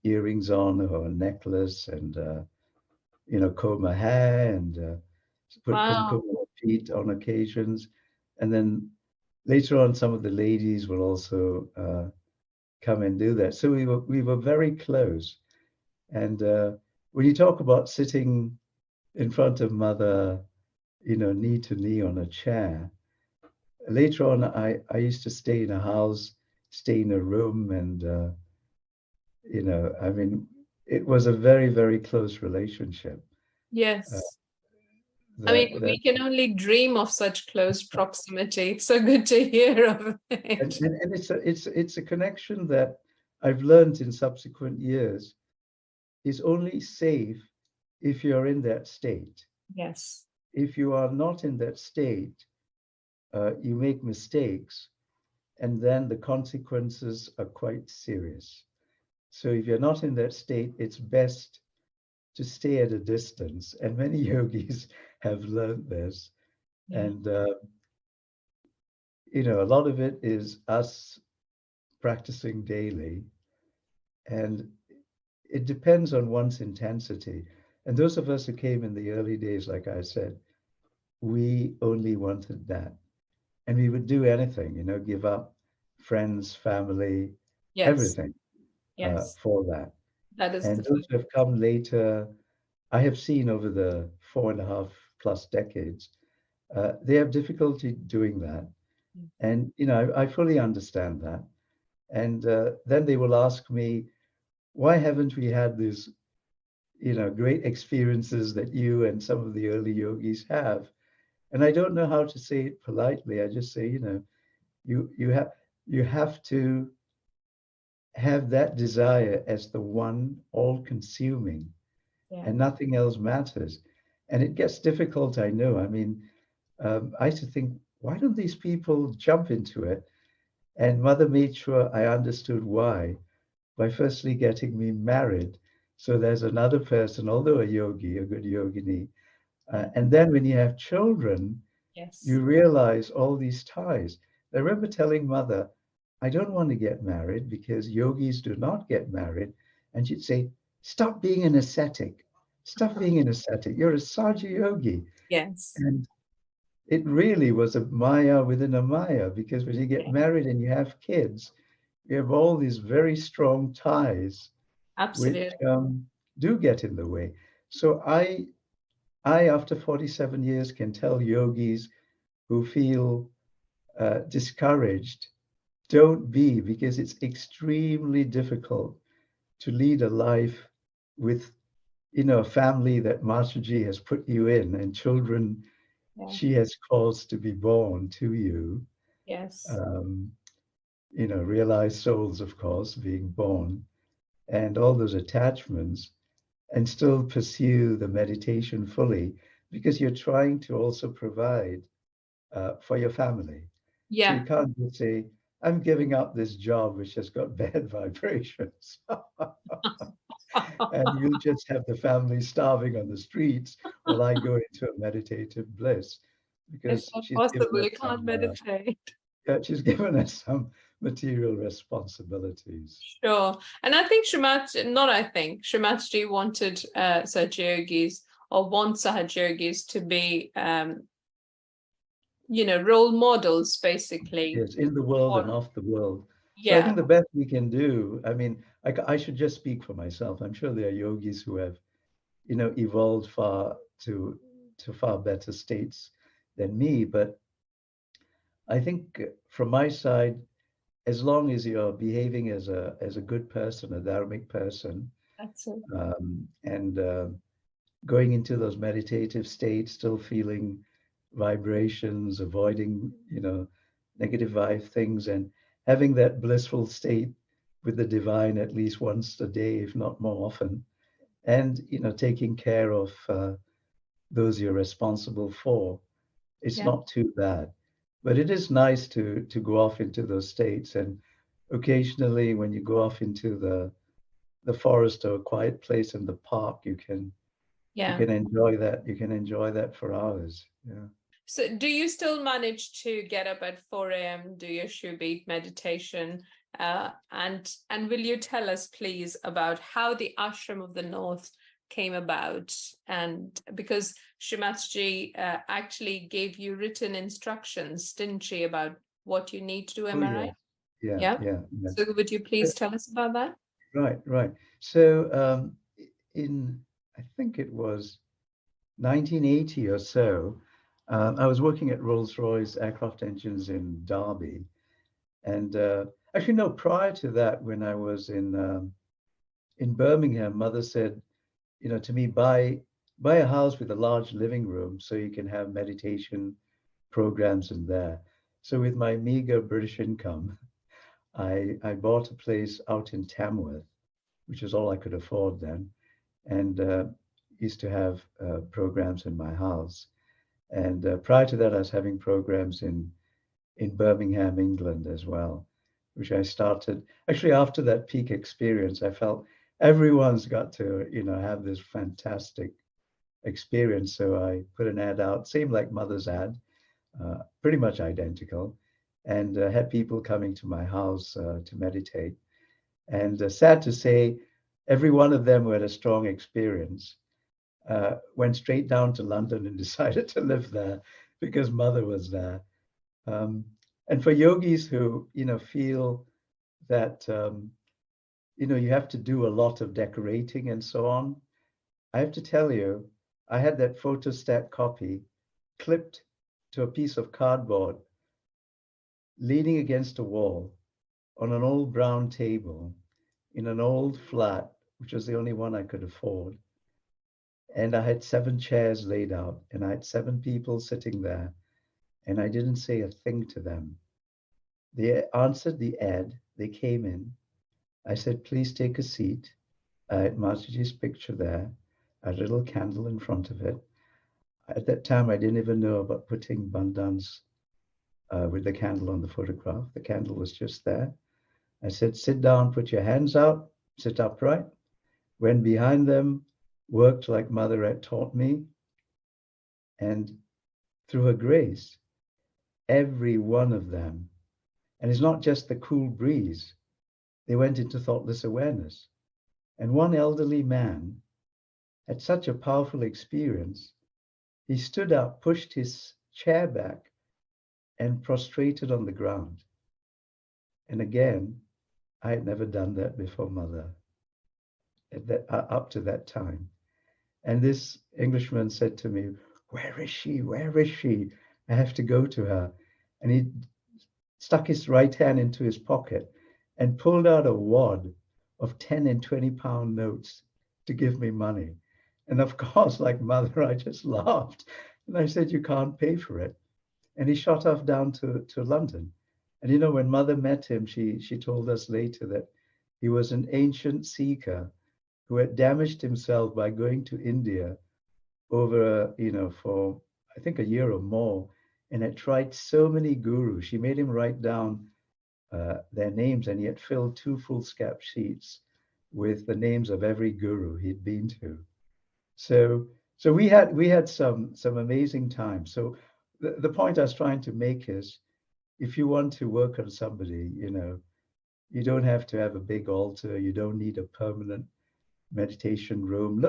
earrings on, or a necklace, and comb her hair, and put kumkum Wow. on her feet on occasions. And then later on, some of the ladies will also come and do that. So we were very close. And when you talk about sitting in front of Mother, knee to knee on a chair, later on, I used to stay in a house, stay in a room, and I mean, it was a very, very close relationship. Yes. I mean, That we can only dream of such close proximity. It's so good to hear of and, it. and it's a connection that I've learned in subsequent years is only safe if you're in that state. Yes. If you are not in that state, you make mistakes, and then the consequences are quite serious. So if you're not in that state, it's best to stay at a distance. And many yogis have learned this. Yeah. And, a lot of it is us practicing daily. And it depends on one's intensity. And those of us who came in the early days, like I said, we only wanted that. And we would do anything, give up friends, family, Yes. everything Yes. for that. That is And the those who have come later, I have seen over the 4.5+ decades, they have difficulty doing that. And, I fully understand that. And then they will ask me, why haven't we had these, great experiences that you and some of the early yogis have? And I don't know how to say it politely. I just say, you have to have that desire as the one all-consuming, Yeah. and nothing else matters. And it gets difficult, I know. I mean, I used to think, why don't these people jump into it? And Mother made sure I understood why by firstly getting me married. So there's another person, although a yogi, a good yogini. And then when you have children, Yes. you realize all these ties. I remember telling mother, I don't want to get married because yogis do not get married. And she'd say, stop being an ascetic. Stop being an ascetic. You're a sahadjayogi. Yes. And it really was a maya within a maya, because when you get Yeah. married and you have kids, you have all these very strong ties which Absolutely. do get in the way. So I, after 47 years, can tell yogis who feel discouraged, don't be, because it's extremely difficult to lead a life with, a family that Masterji has put you in, and children Yeah. she has caused to be born to you. Yes. Um, realized souls, of course, being born, and all those attachments, and still pursue the meditation fully, because you're trying to also provide for your family. So you Yeah. can't just say, I'm giving up this job which has got bad vibrations. And you just have the family starving on the streets while I go into a meditative bliss, It's because not she's given possible. us You can't meditate. she's given us some material responsibilities. Sure. And I think Shrimatji wanted Sahajyogis, or wants Sahajyogis to be, role models, basically. Yes, in the world and Or, off the world. So I yeah, think the best we can do, I mean, I should just speak for myself. I'm sure there are yogis who have, evolved far to far better states than me. But I think from my side, as long as you're behaving as a good person, a dharmic person, that's it. and going into those meditative states, still feeling vibrations, avoiding, negative vibe things, and having that blissful state with the divine at least once a day, if not more often, and taking care of those you're responsible for. It's Yeah. not too bad, but it is nice to go off into those states. And occasionally, when you go off into the forest or a quiet place in the park, you Yeah. can enjoy that. You can enjoy that for hours. Yeah. So do you still manage to get up at 4 a.m., do your Shubit meditation? And will you tell us, please, about how the Ashram of the North came about? And because Shrimatji actually gave you written instructions, didn't she, about what you need to do? Oh Am I yeah, right? yeah, Yeah. yeah, yeah. So would you please tell us about that? Right, right. So in I think it was 1980 or so, I was working at Rolls-Royce Aircraft Engines in Derby, and actually no, prior to that, when I was in Birmingham, Mother said, to me, buy a house with a large living room so you can have meditation programs in there. So with my meager British income, I bought a place out in Tamworth, which is all I could afford then, and used to have programs in my house. And prior to that, I was having programs in Birmingham, England as well, which I started actually after that peak experience. I felt everyone's got to, have this fantastic experience. So I put an ad out, same like Mother's ad, pretty much identical, and had people coming to my house to meditate. And sad to say, every one of them who had a strong experience went straight down to London and decided to live there because Mother was there. Um, and for yogis who, feel that, you have to do a lot of decorating and so on, I have to tell you, I had that photostat copy clipped to a piece of cardboard, leaning against a wall on an old brown table in an old flat, which was the only one I could afford. And I had 7 chairs laid out, and I had 7 people sitting there, and I didn't say a thing to them. They answered the ad, they came in. I said, please take a seat. I had Mataji's picture there, a little candle in front of it. At that time, I didn't even know about putting bandhans with the candle on the photograph. The candle was just there. I said, sit down, put your hands out, sit upright. Went behind them, worked like Mother had taught me. And through her grace, every one of them And it's not just the cool breeze. They went into thoughtless awareness. And one elderly man had such a powerful experience. He stood up, pushed his chair back, and prostrated on the ground. And again, I had never done that before, Mother, up to that time. And this Englishman said to me, "Where is she? Where is she? I have to go to her." And he stuck his right hand into his pocket and pulled out a wad of 10 and 20-pound notes to give me money. And of course, like Mother, I just laughed. And I said, "You can't pay for it." And he shot off down to London. And when Mother met him, she told us later that he was an ancient seeker who had damaged himself by going to India over, for I think a year or more, and had tried so many gurus. She made him write down their names, and he had filled 2 foolscap sheets with the names of every guru he'd been to. So we had some amazing times. So the point I was trying to make is, if you want to work on somebody, you don't have to have a big altar. You don't need a permanent meditation room.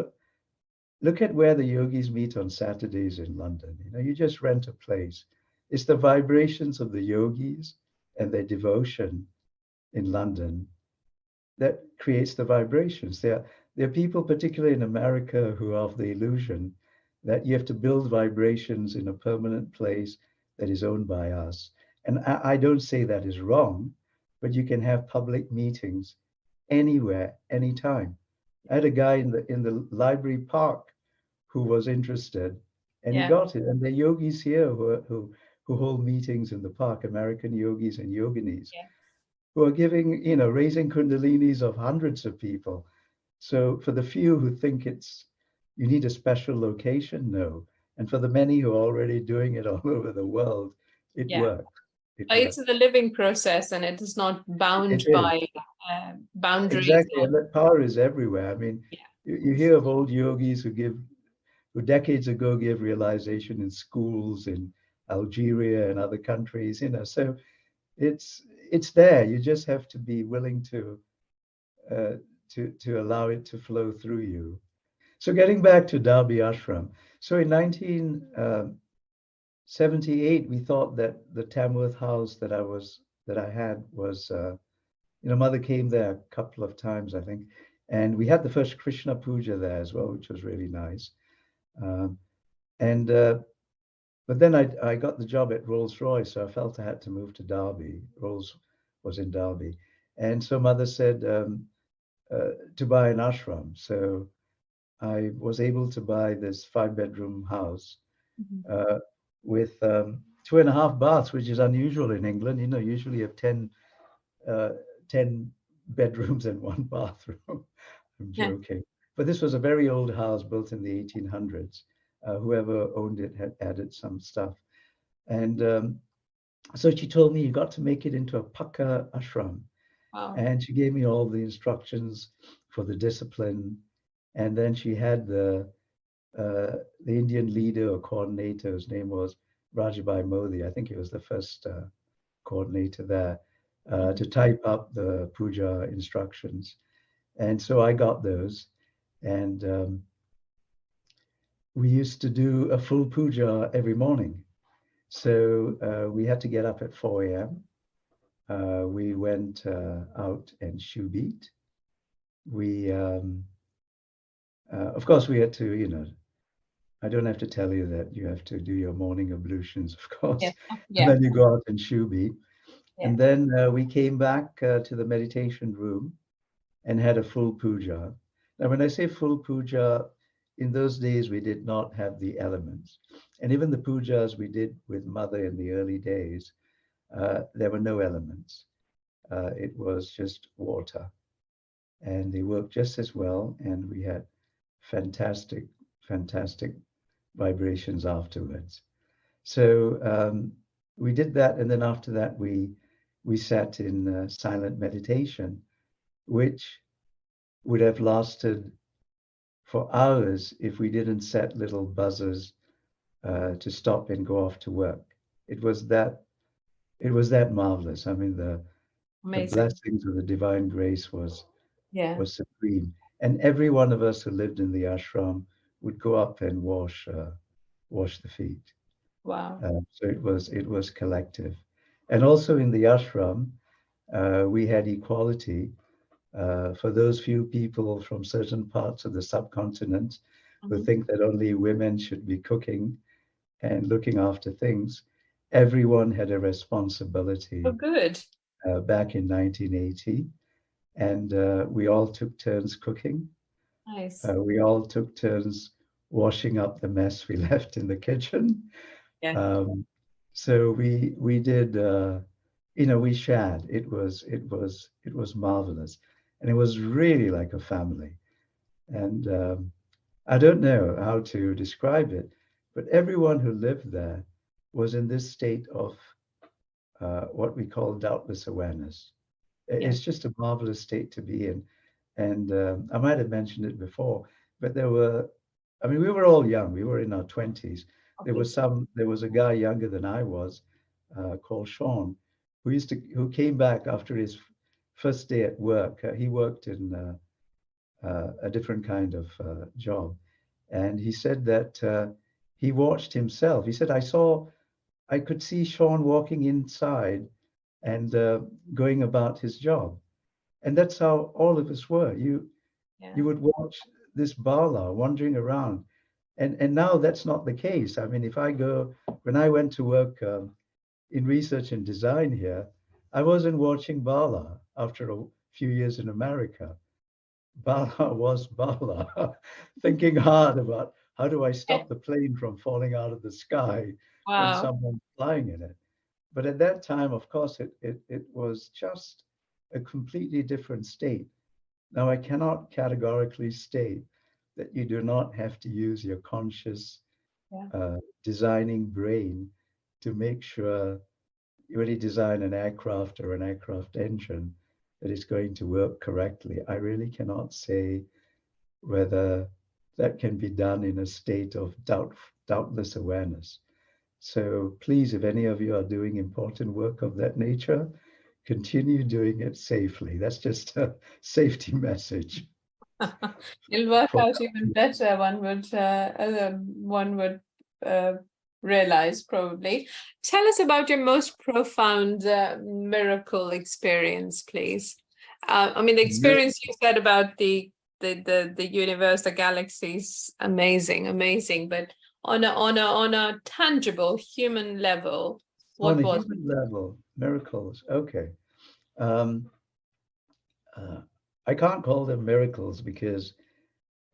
Look at where the yogis meet on Saturdays in London. You just rent a place. It's the vibrations of the yogis and their devotion in London that creates the vibrations. There are people, particularly in America, who have the illusion that you have to build vibrations in a permanent place that is owned by us. And I don't say that is wrong, but you can have public meetings anywhere, anytime. I had a guy in the library park who was interested, and he got it. And there are yogis here who hold meetings in the park, American yogis and yoginis, who are giving, raising kundalinis of hundreds of people. So for the few who think you need a special location, no. And for the many who are already doing it all over the world, it works. It's a living process, and it is not bound by boundaries. Exactly, and that power is everywhere. I mean, you hear of old yogis who decades ago gave realization in schools in Algeria and other countries. So it's there. You just have to be willing to allow it to flow through you. So getting back to Derby Ashram. So in 1978, we thought that the Tamworth house that I had was, Mother came there a couple of times, I think, and we had the first Krishna puja there as well, which was really nice. But then I got the job at Rolls-Royce, so I felt I had to move to Derby. Rolls was in Derby, and so Mother said to buy an ashram. So I was able to buy this 5-bedroom house with 2.5 baths, which is unusual in England. Usually you have 10 bedrooms and 1 bathroom. I'm joking. But this was a very old house built in the 1800s. Whoever owned it had added some stuff. And so she told me, you got to make it into a Paka ashram. Wow. And she gave me all the instructions for the discipline. And then she had the Indian leader or coordinator, whose name was Rajabai Modi. I think he was the first coordinator there, to type up the puja instructions. And so I got those. And we used to do a full puja every morning. So we had to get up at 4 a.m. We went out and shoe beat. We, of course, we had to, I don't have to tell you that you have to do your morning ablutions, of course. And then you go out and shoe beat. And then we came back to the meditation room and had a full puja. Now, when I say full puja, in those days, we did not have the elements. And even the pujas we did with Mother in the early days, there were no elements. It was just water. And they worked just as well. And we had fantastic, fantastic vibrations afterwards. So we did that. And then after that, we sat in silent meditation, which would have lasted for hours if we didn't set little buzzers to stop and go off to work. It was that it was that marvelous. I mean, the Amazing. blessings of the divine grace Yeah. was supreme. And every one of us who lived in the ashram would go up and wash the feet. Wow. So it was collective. And also in the ashram, we had equality for those few people from certain parts of the subcontinent who Mhm. think that only women should be cooking and looking after things. Everyone had a Oh, responsibility good. back in 1980, and we all took turns cooking. Nice. We all took turns washing up the mess we left in the kitchen. Yeah. Um, so we did, we shared. It was marvelous, and it was really like a family. And I don't know how to describe it, but everyone who lived there was in this state of what we call doubtless awareness. Yeah. It's just a marvelous state to be in. And I might have mentioned it before, but I mean, we were all young. We were in our 20s. Obviously. There was a guy younger than I was called Sean, who came back after his first day at work. He worked in a different kind of job. And he said that he watched himself. He said, I could see Sean walking inside and going about his job. And that's how all of us were. Yeah. You would watch this Bala wandering around. And now that's not the case. I mean, when I went to work in research and design here, I wasn't watching Bala after a few years in America. Bala was Bala, thinking hard about how do I Yeah. stop the plane from falling out of the sky when Wow. someone's flying in it. But at that time, of course, it was just a completely different state. Now, I cannot categorically state that you do not have to use your conscious Yeah. designing brain to make sure when you design an aircraft or an aircraft engine that it's going to work correctly. I really cannot say whether that can be done in a state of doubtless awareness. So please, if any of you are doing important work of that nature, continue doing it safely. That's just a safety message. It'll work For, out even better, one would uh, realize probably. Tell us about your most profound miracle experience, please. I mean, the experience you said about the universe, the galaxies, amazing, amazing. But on a tangible human level, on what a was human level, miracles. Okay. Um, uh, I can't call them miracles because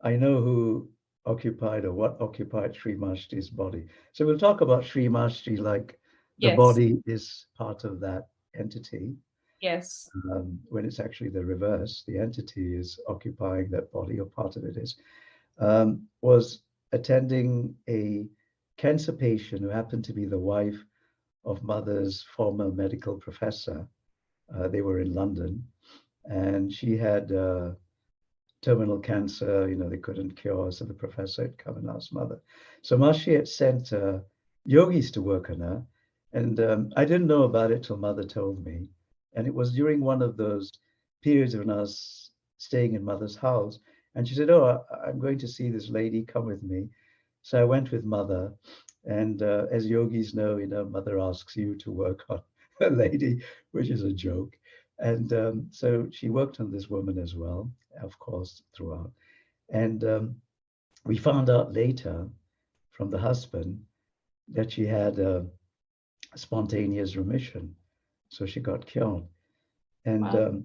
I know who occupied or what occupied Sri Mashti's body. So we'll talk about Sri Mashti like the Yes, body is part of that entity. yes. When it's actually the reverse, the entity is occupying that body or part of it is, was attending a cancer patient who happened to be the wife of mother's former medical professor. They were in London, and she had terminal cancer. They couldn't cure, so the professor had come and asked mother. So Mashi had sent yogis to work on her, and I didn't know about it till mother told me. And it was during one of those periods when I was staying in mother's house, and she said, "Oh, I'm going to see this lady. Come with me." So I went with mother, and as yogis know, mother asks you to work on a lady, which is a joke. And so she worked on this woman as well, of course, throughout. And we found out later from the husband that she had a spontaneous remission. So she got cured. And Wow.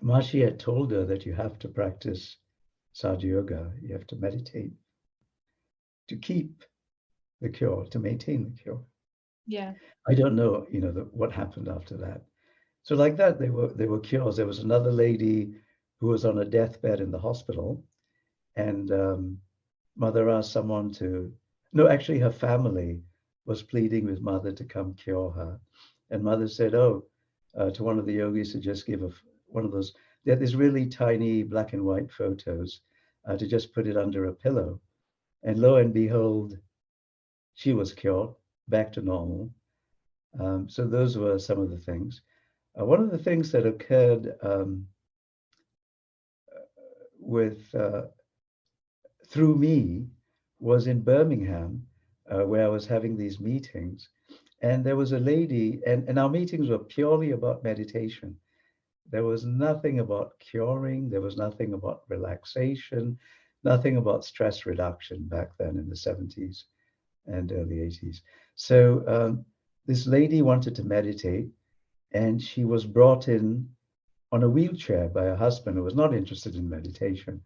Mashi had told her that you have to practice Sahaja Yoga, you have to meditate to keep the cure, to maintain the cure. Yeah. I don't know, what happened after that. So like that, they were cures. There was another lady who was on a deathbed in the hospital, and mother asked someone to. No, actually, her family was pleading with mother to come cure her, and mother said, "Oh, to one of the yogis to just give one of those. They had these really tiny black and white photos to just put it under a pillow, and lo and behold, she was cured, back to normal." So those were some of the things. One of the things that occurred through me was in Birmingham, where I was having these meetings. And there was a lady, and our meetings were purely about meditation. There was nothing about curing. There was nothing about relaxation, nothing about stress reduction back then in the 70s and early 80s. So this lady wanted to meditate, and she was brought in on a wheelchair by her husband, who was not interested in meditation.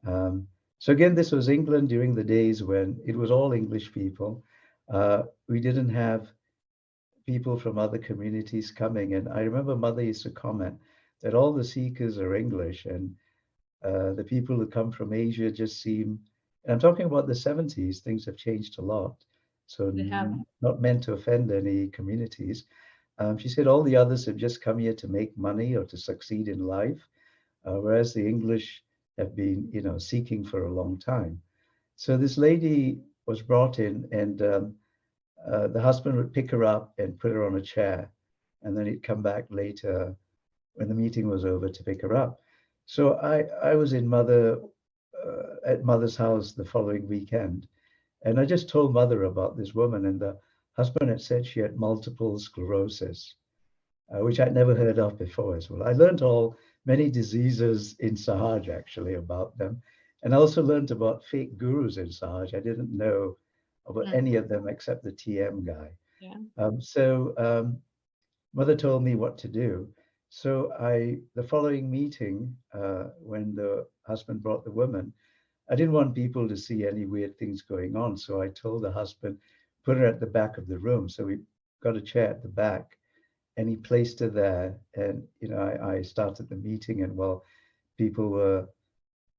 So again, this was England during the days when it was all English people. We didn't have people from other communities coming. And I remember Mother used to comment that all the seekers are English, and the people who come from Asia just seem, and I'm talking about the 70s, things have changed a lot. So not meant to offend any communities. She said all the others have just come here to make money or to succeed in life, whereas the English have been, seeking for a long time. So this lady was brought in, and the husband would pick her up and put her on a chair, and then he'd come back later when the meeting was over to pick her up. So I was in at Mother's house the following weekend, and I just told Mother about this woman, and the husband had said she had multiple sclerosis, which I'd never heard of before as well. I learned many diseases in Sahaj actually about them, and I also learned about fake gurus in Sahaj. I didn't know about any of them except the TM guy. Yeah. Mother told me what to do. So the following meeting, when the husband brought the woman, I didn't want people to see any weird things going on. So I told the husband, put her at the back of the room. So we got a chair at the back, and he placed her there. And, I started the meeting, and while people were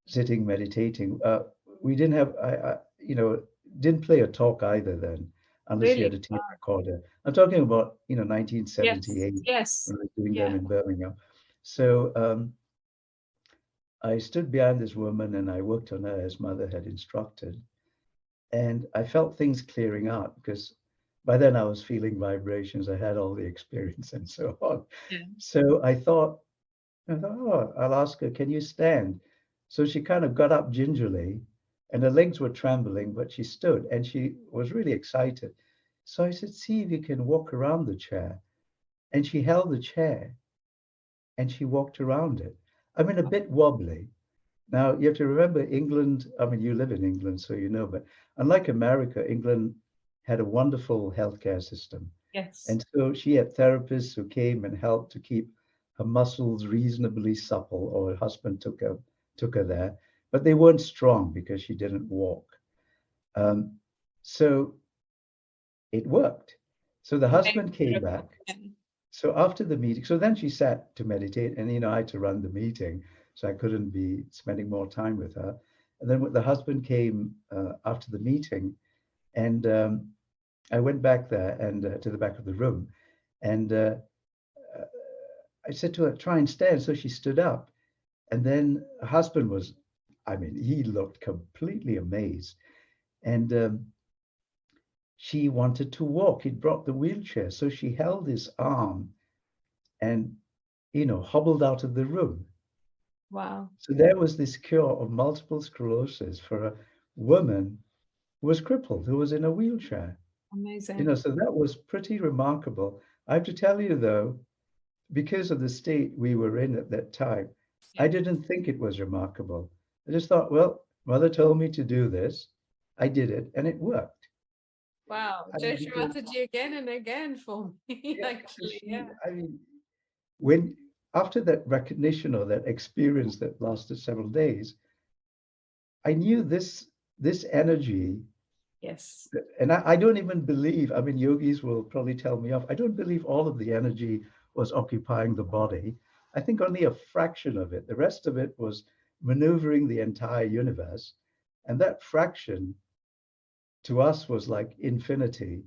sitting, meditating, we didn't have, didn't play a talk either then, unless you had Really? a tape recorder. I'm talking about, Yes. 1978 Yes. when I was doing them Yeah. in Birmingham. So I stood behind this woman and I worked on her as Mother had instructed. And I felt things clearing out because by then I was feeling vibrations. I had all the experience and so on. Yeah. So I thought, oh, I'll ask her, can you stand? So she kind of got up gingerly, and her legs were trembling, but she stood and she was really excited. So I said, see if you can walk around the chair. And she held the chair and she walked around it. I mean, a bit wobbly. Now, you have to remember England, I mean, you live in England, so you know, but unlike America, England had a wonderful healthcare system. Yes. And so she had therapists who came and helped to keep her muscles reasonably supple, or her husband took her there, but they weren't strong because she didn't walk. So it worked. So the husband came back. So after the meeting, so then she sat to meditate, and I had to run the meeting, so I couldn't be spending more time with her. And then the husband came after the meeting, and I went back there and to the back of the room, and I said to her, "Try and stand." So she stood up, and then her husband was, I mean, he looked completely amazed, and she wanted to walk. He'd brought the wheelchair, so she held his arm and hobbled out of the room. Wow. So there was this cure of multiple sclerosis for a woman who was crippled, who was in a wheelchair. Amazing. So that was pretty remarkable. I have to tell you though, because of the state we were in at that time, I Yeah. didn't think it was remarkable. I just thought, well, Mother told me to do this. I did it and it worked. Wow. I mean, Jai because, Mataji again and again for me, yeah, so actually. Yeah. I mean, when after that recognition or that experience that lasted several days, I knew this energy, Yes. and I don't even believe, I mean, yogis will probably tell me off. I don't believe all of the energy was occupying the body. I think only a fraction of it. The rest of it was maneuvering the entire universe. And that fraction to us was like infinity.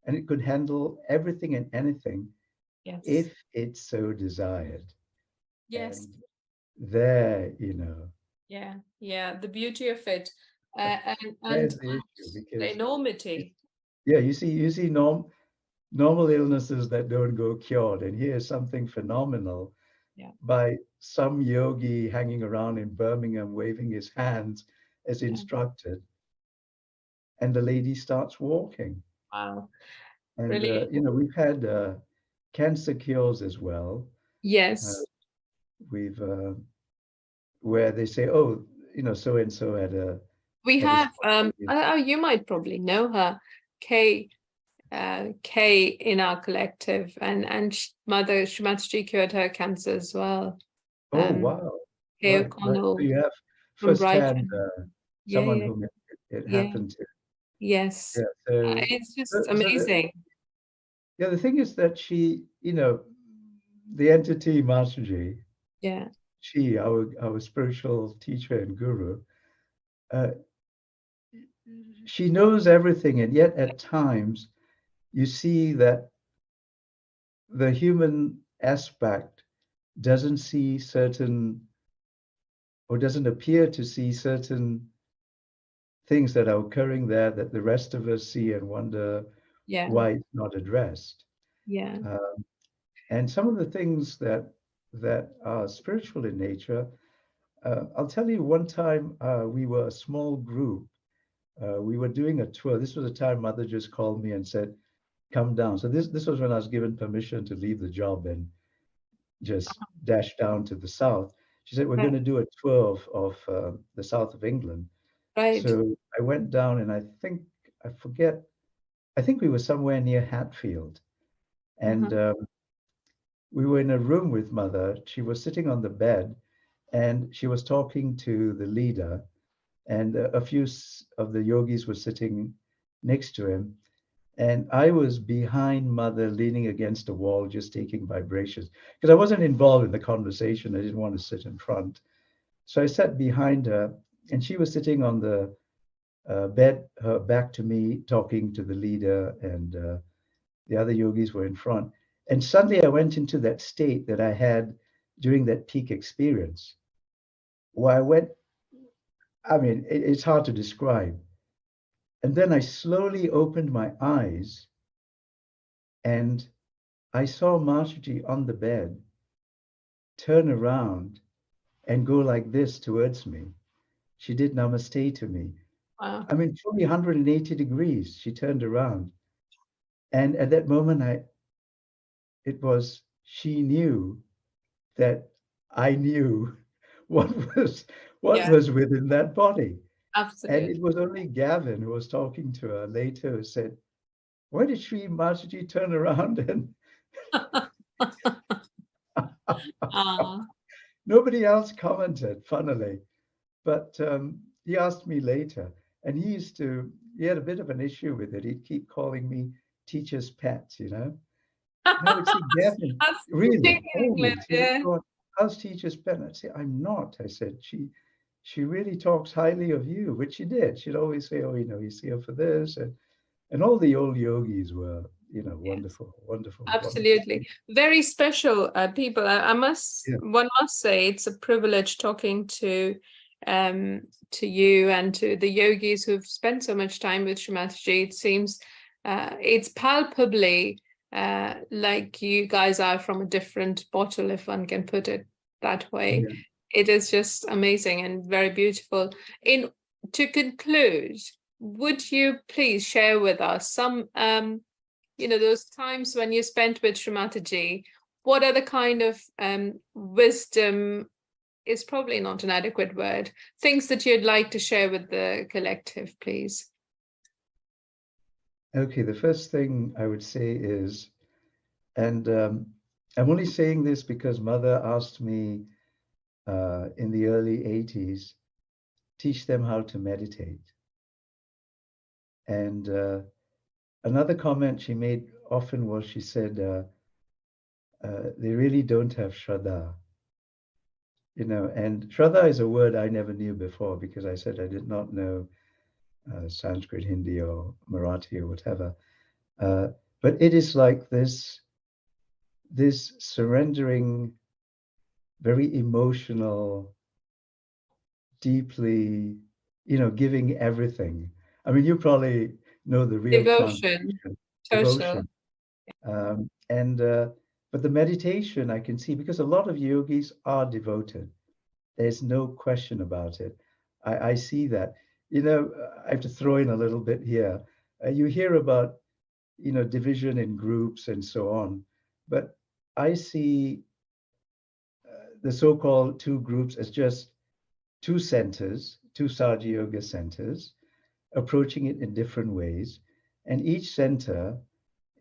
And it could handle everything and anything Yes. if it so desired. Yes. And there, Yeah. Yeah. The beauty of it. And there's the issue the because enormity. yeah, you see, Norm, normal illnesses that don't go cured. And here's something phenomenal Yeah. by some yogi hanging around in Birmingham, waving his hands as Yeah. instructed. And the lady starts walking. Wow. And, Really? we've had cancer cures as well. Yes. We've, where they say, oh, so and so had We had a have, stroke. you might probably know her, Kay, Kay in our collective, and Mother Shrimataji cured her cancer as well. Oh, wow. Kay Right. So O'Connell you have from firsthand Brighton. Yeah, someone yeah, whom it yeah. happened to. Yes. Yeah. So, It's just so amazing. the thing is that she, the entity Masterji, Yeah. she, our spiritual teacher and guru, uh, she knows everything, and yet at times you see that the human aspect doesn't see certain, or doesn't appear to see certain things that are occurring there that the rest of us see and wonder Yeah. why it's not addressed. Yeah. And some of the things that are spiritual in nature, I'll tell you. One time we were a small group. We were doing a tour. This was a time Mother just called me and said, "Come down." So this was when I was given permission to leave the job and just dash down to the south. She said, "We're Right. going to do a tour of the south of England." Right. So I went down, and I forget. I think we were somewhere near Hatfield, and we were in a room with Mother. She was sitting on the bed, and she was talking to the leader, and a few of the yogis were sitting next to him. And I was behind Mother, leaning against a wall, just taking vibrations because I wasn't involved in the conversation. I didn't want to sit in front. So I sat behind her, and she was sitting on the bed, her back to me, talking to the leader, and the other yogis were in front. And suddenly I went into that state that I had during that peak experience, where it's hard to describe. And then I slowly opened my eyes, and I saw Marshji on the bed turn around and go like this towards me. She did namaste to me. Wow. Fully 180 degrees. She turned around. And at that moment, she knew that I knew what was Yeah. within that body. And Absolutely. it was only Gavin, who was talking to her later, who said, "Why did Sri Mataji turn around?" And nobody else commented, funnily. But he asked me later, and he had a bit of an issue with it. He'd keep calling me teacher's pet, And I would say, "Gavin, That's really, speaking always." English, He would yeah. go on, "How's teacher's pet?" I'd say, "I'm not." I said, she really talks highly of you," which she did. She'd always say, "Oh, he's here for this." And all the old yogis were, Yes. wonderful, wonderful, wonderful Absolutely. people. Very special people. Yeah. One must say it's a privilege talking to you and to the yogis who've spent so much time with Shrimataji. It seems it's palpably like you guys are from a different bottle, if one can put it that way. Yeah. It is just amazing and very beautiful. To conclude, would you please share with us some those times when you spent with Shrimataji, what are the kind of wisdom is probably not an adequate word, things that you'd like to share with the collective, please? Okay, the first thing I would say is, and I'm only saying this because Mother asked me in the early 80s, teach them how to meditate. And another comment she made often was, she said, they really don't have Shraddha. And Shraddha is a word I never knew before, because I said I did not know Sanskrit, Hindi, or Marathi, or whatever. But it is like this surrendering, very emotional, deeply, giving everything. You probably know the real Devotion, translation, total. devotion. But the meditation I can see, because a lot of yogis are devoted. There's no question about it. I see that. You know, I have to throw in a little bit here. You hear about, you know, division in groups and so on, but I see the so-called two groups as just two centers, two Sahaja Yoga centers, approaching it in different ways. And each center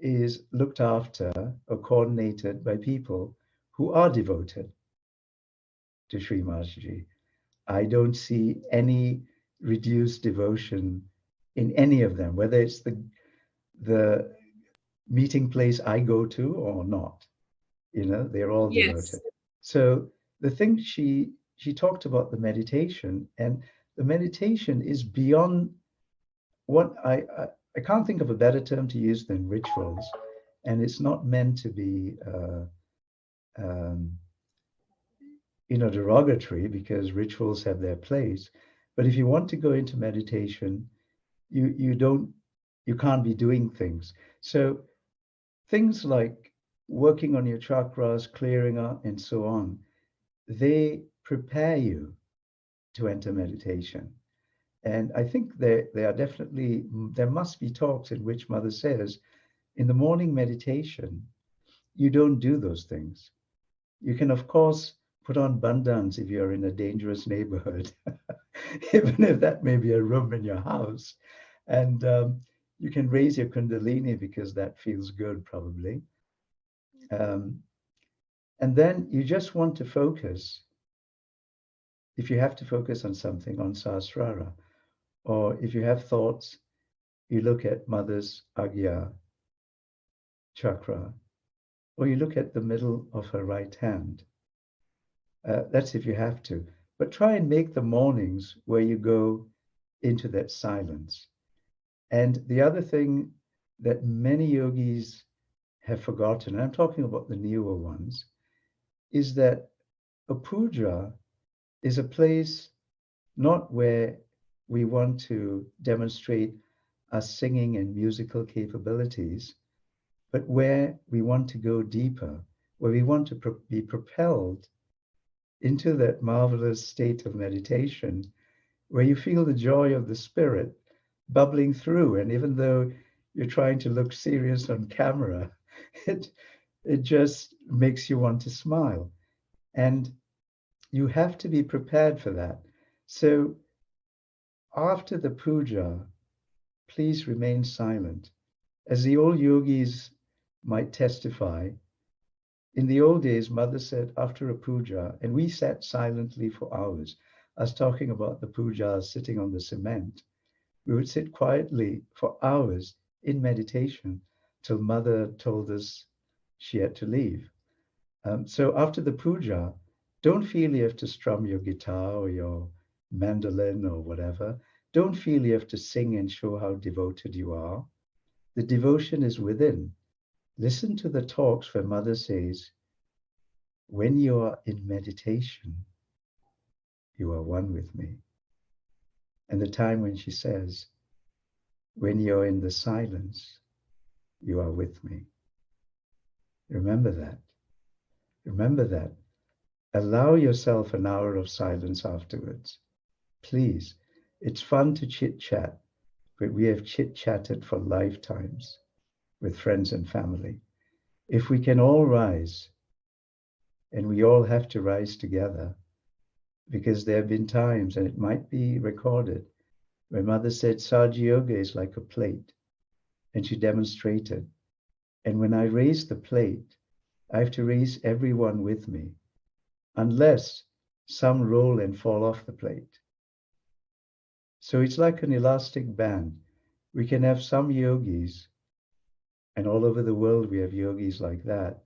is looked after or coordinated by people who are devoted to Sri Mataji. I don't see any reduced devotion in any of them, whether it's the meeting place I go to or not. You know, they're all Yes. devoted. So the thing she talked about the meditation, and the meditation is beyond what I can't think of a better term to use than rituals, and it's not meant to be um, you know, derogatory, because rituals have their place. But if you want to go into meditation, you can't be doing things. So things like working on your chakras, clearing out, and so on, they prepare you to enter meditation. And I think there are definitely, there must be talks in which Mother says, in the morning meditation, you don't do those things. You can, of course, put on bandhans if you're in a dangerous neighborhood, even if that may be a room in your house. And you can raise your kundalini because that feels good, probably. Um, and then you just want to focus. If you have to focus on something, on Sahasrara, or if you have thoughts, you look at Mother's Agya chakra, or you look at the middle of her right hand. That's if you have to. But try and make the mornings where you go into that silence. And the other thing that many yogis have forgotten, and I'm talking about the newer ones, is that a puja is a place not where we want to demonstrate our singing and musical capabilities, but where we want to go deeper, where we want to be propelled into that marvelous state of meditation where you feel the joy of the spirit bubbling through. And even though you're trying to look serious on camera, it just makes you want to smile. And you have to be prepared for that. So after the puja, please remain silent. As the old yogis might testify, in the old days, Mother said after a puja, and we sat silently for hours. I was talking about the pujas sitting on the cement. We would sit quietly for hours in meditation till Mother told us she had to leave. So after the puja, don't feel you have to strum your guitar or your mandolin or whatever. Don't feel you have to sing and show how devoted you are. The devotion is within. Listen to the talks where Mother says, when you are in meditation, you are one with me. And the time when she says, when you're in the silence, you are with me. Remember that. Remember that. Allow yourself an hour of silence afterwards. Please. It's fun to chit-chat, but we have chit-chatted for lifetimes with friends and family. If we can all rise, and we all have to rise together, because there have been times, and it might be recorded, where Mother said, Sahaja Yoga is like a plate, and she demonstrated. And when I raise the plate, I have to raise everyone with me, unless some roll and fall off the plate. So it's like an elastic band. We can have some yogis, and all over the world we have yogis like that,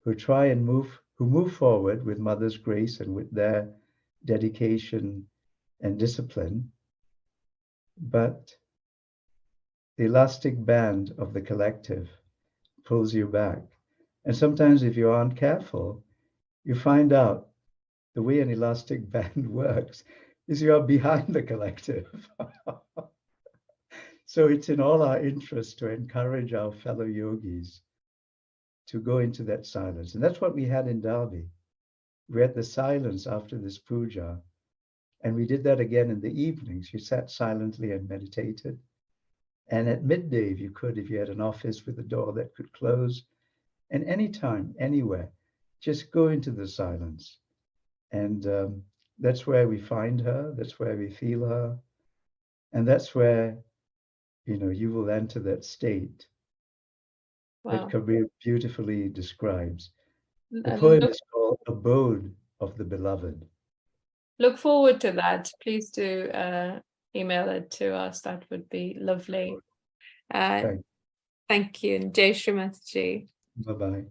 who try and move forward with Mother's grace and with their dedication and discipline, but the elastic band of the collective pulls you back. And sometimes if you aren't careful, you find out the way an elastic band works is you are behind the collective. So it's in all our interest to encourage our fellow yogis to go into that silence. And that's what we had in Derby. We had the silence after this puja. And we did that again in the evenings. You sat silently and meditated. And at midday, if you could, if you had an office with a door that could close, and anytime, anywhere, just go into the silence. And that's where we find her. That's where we feel her. And that's where, you will enter that state that Wow. Kabir beautifully describes. The And poem is called Abode of the Beloved. look forward to that. Please do email it to us. That would be lovely. Thank you. And Jai Shrimati Ji. Bye-bye.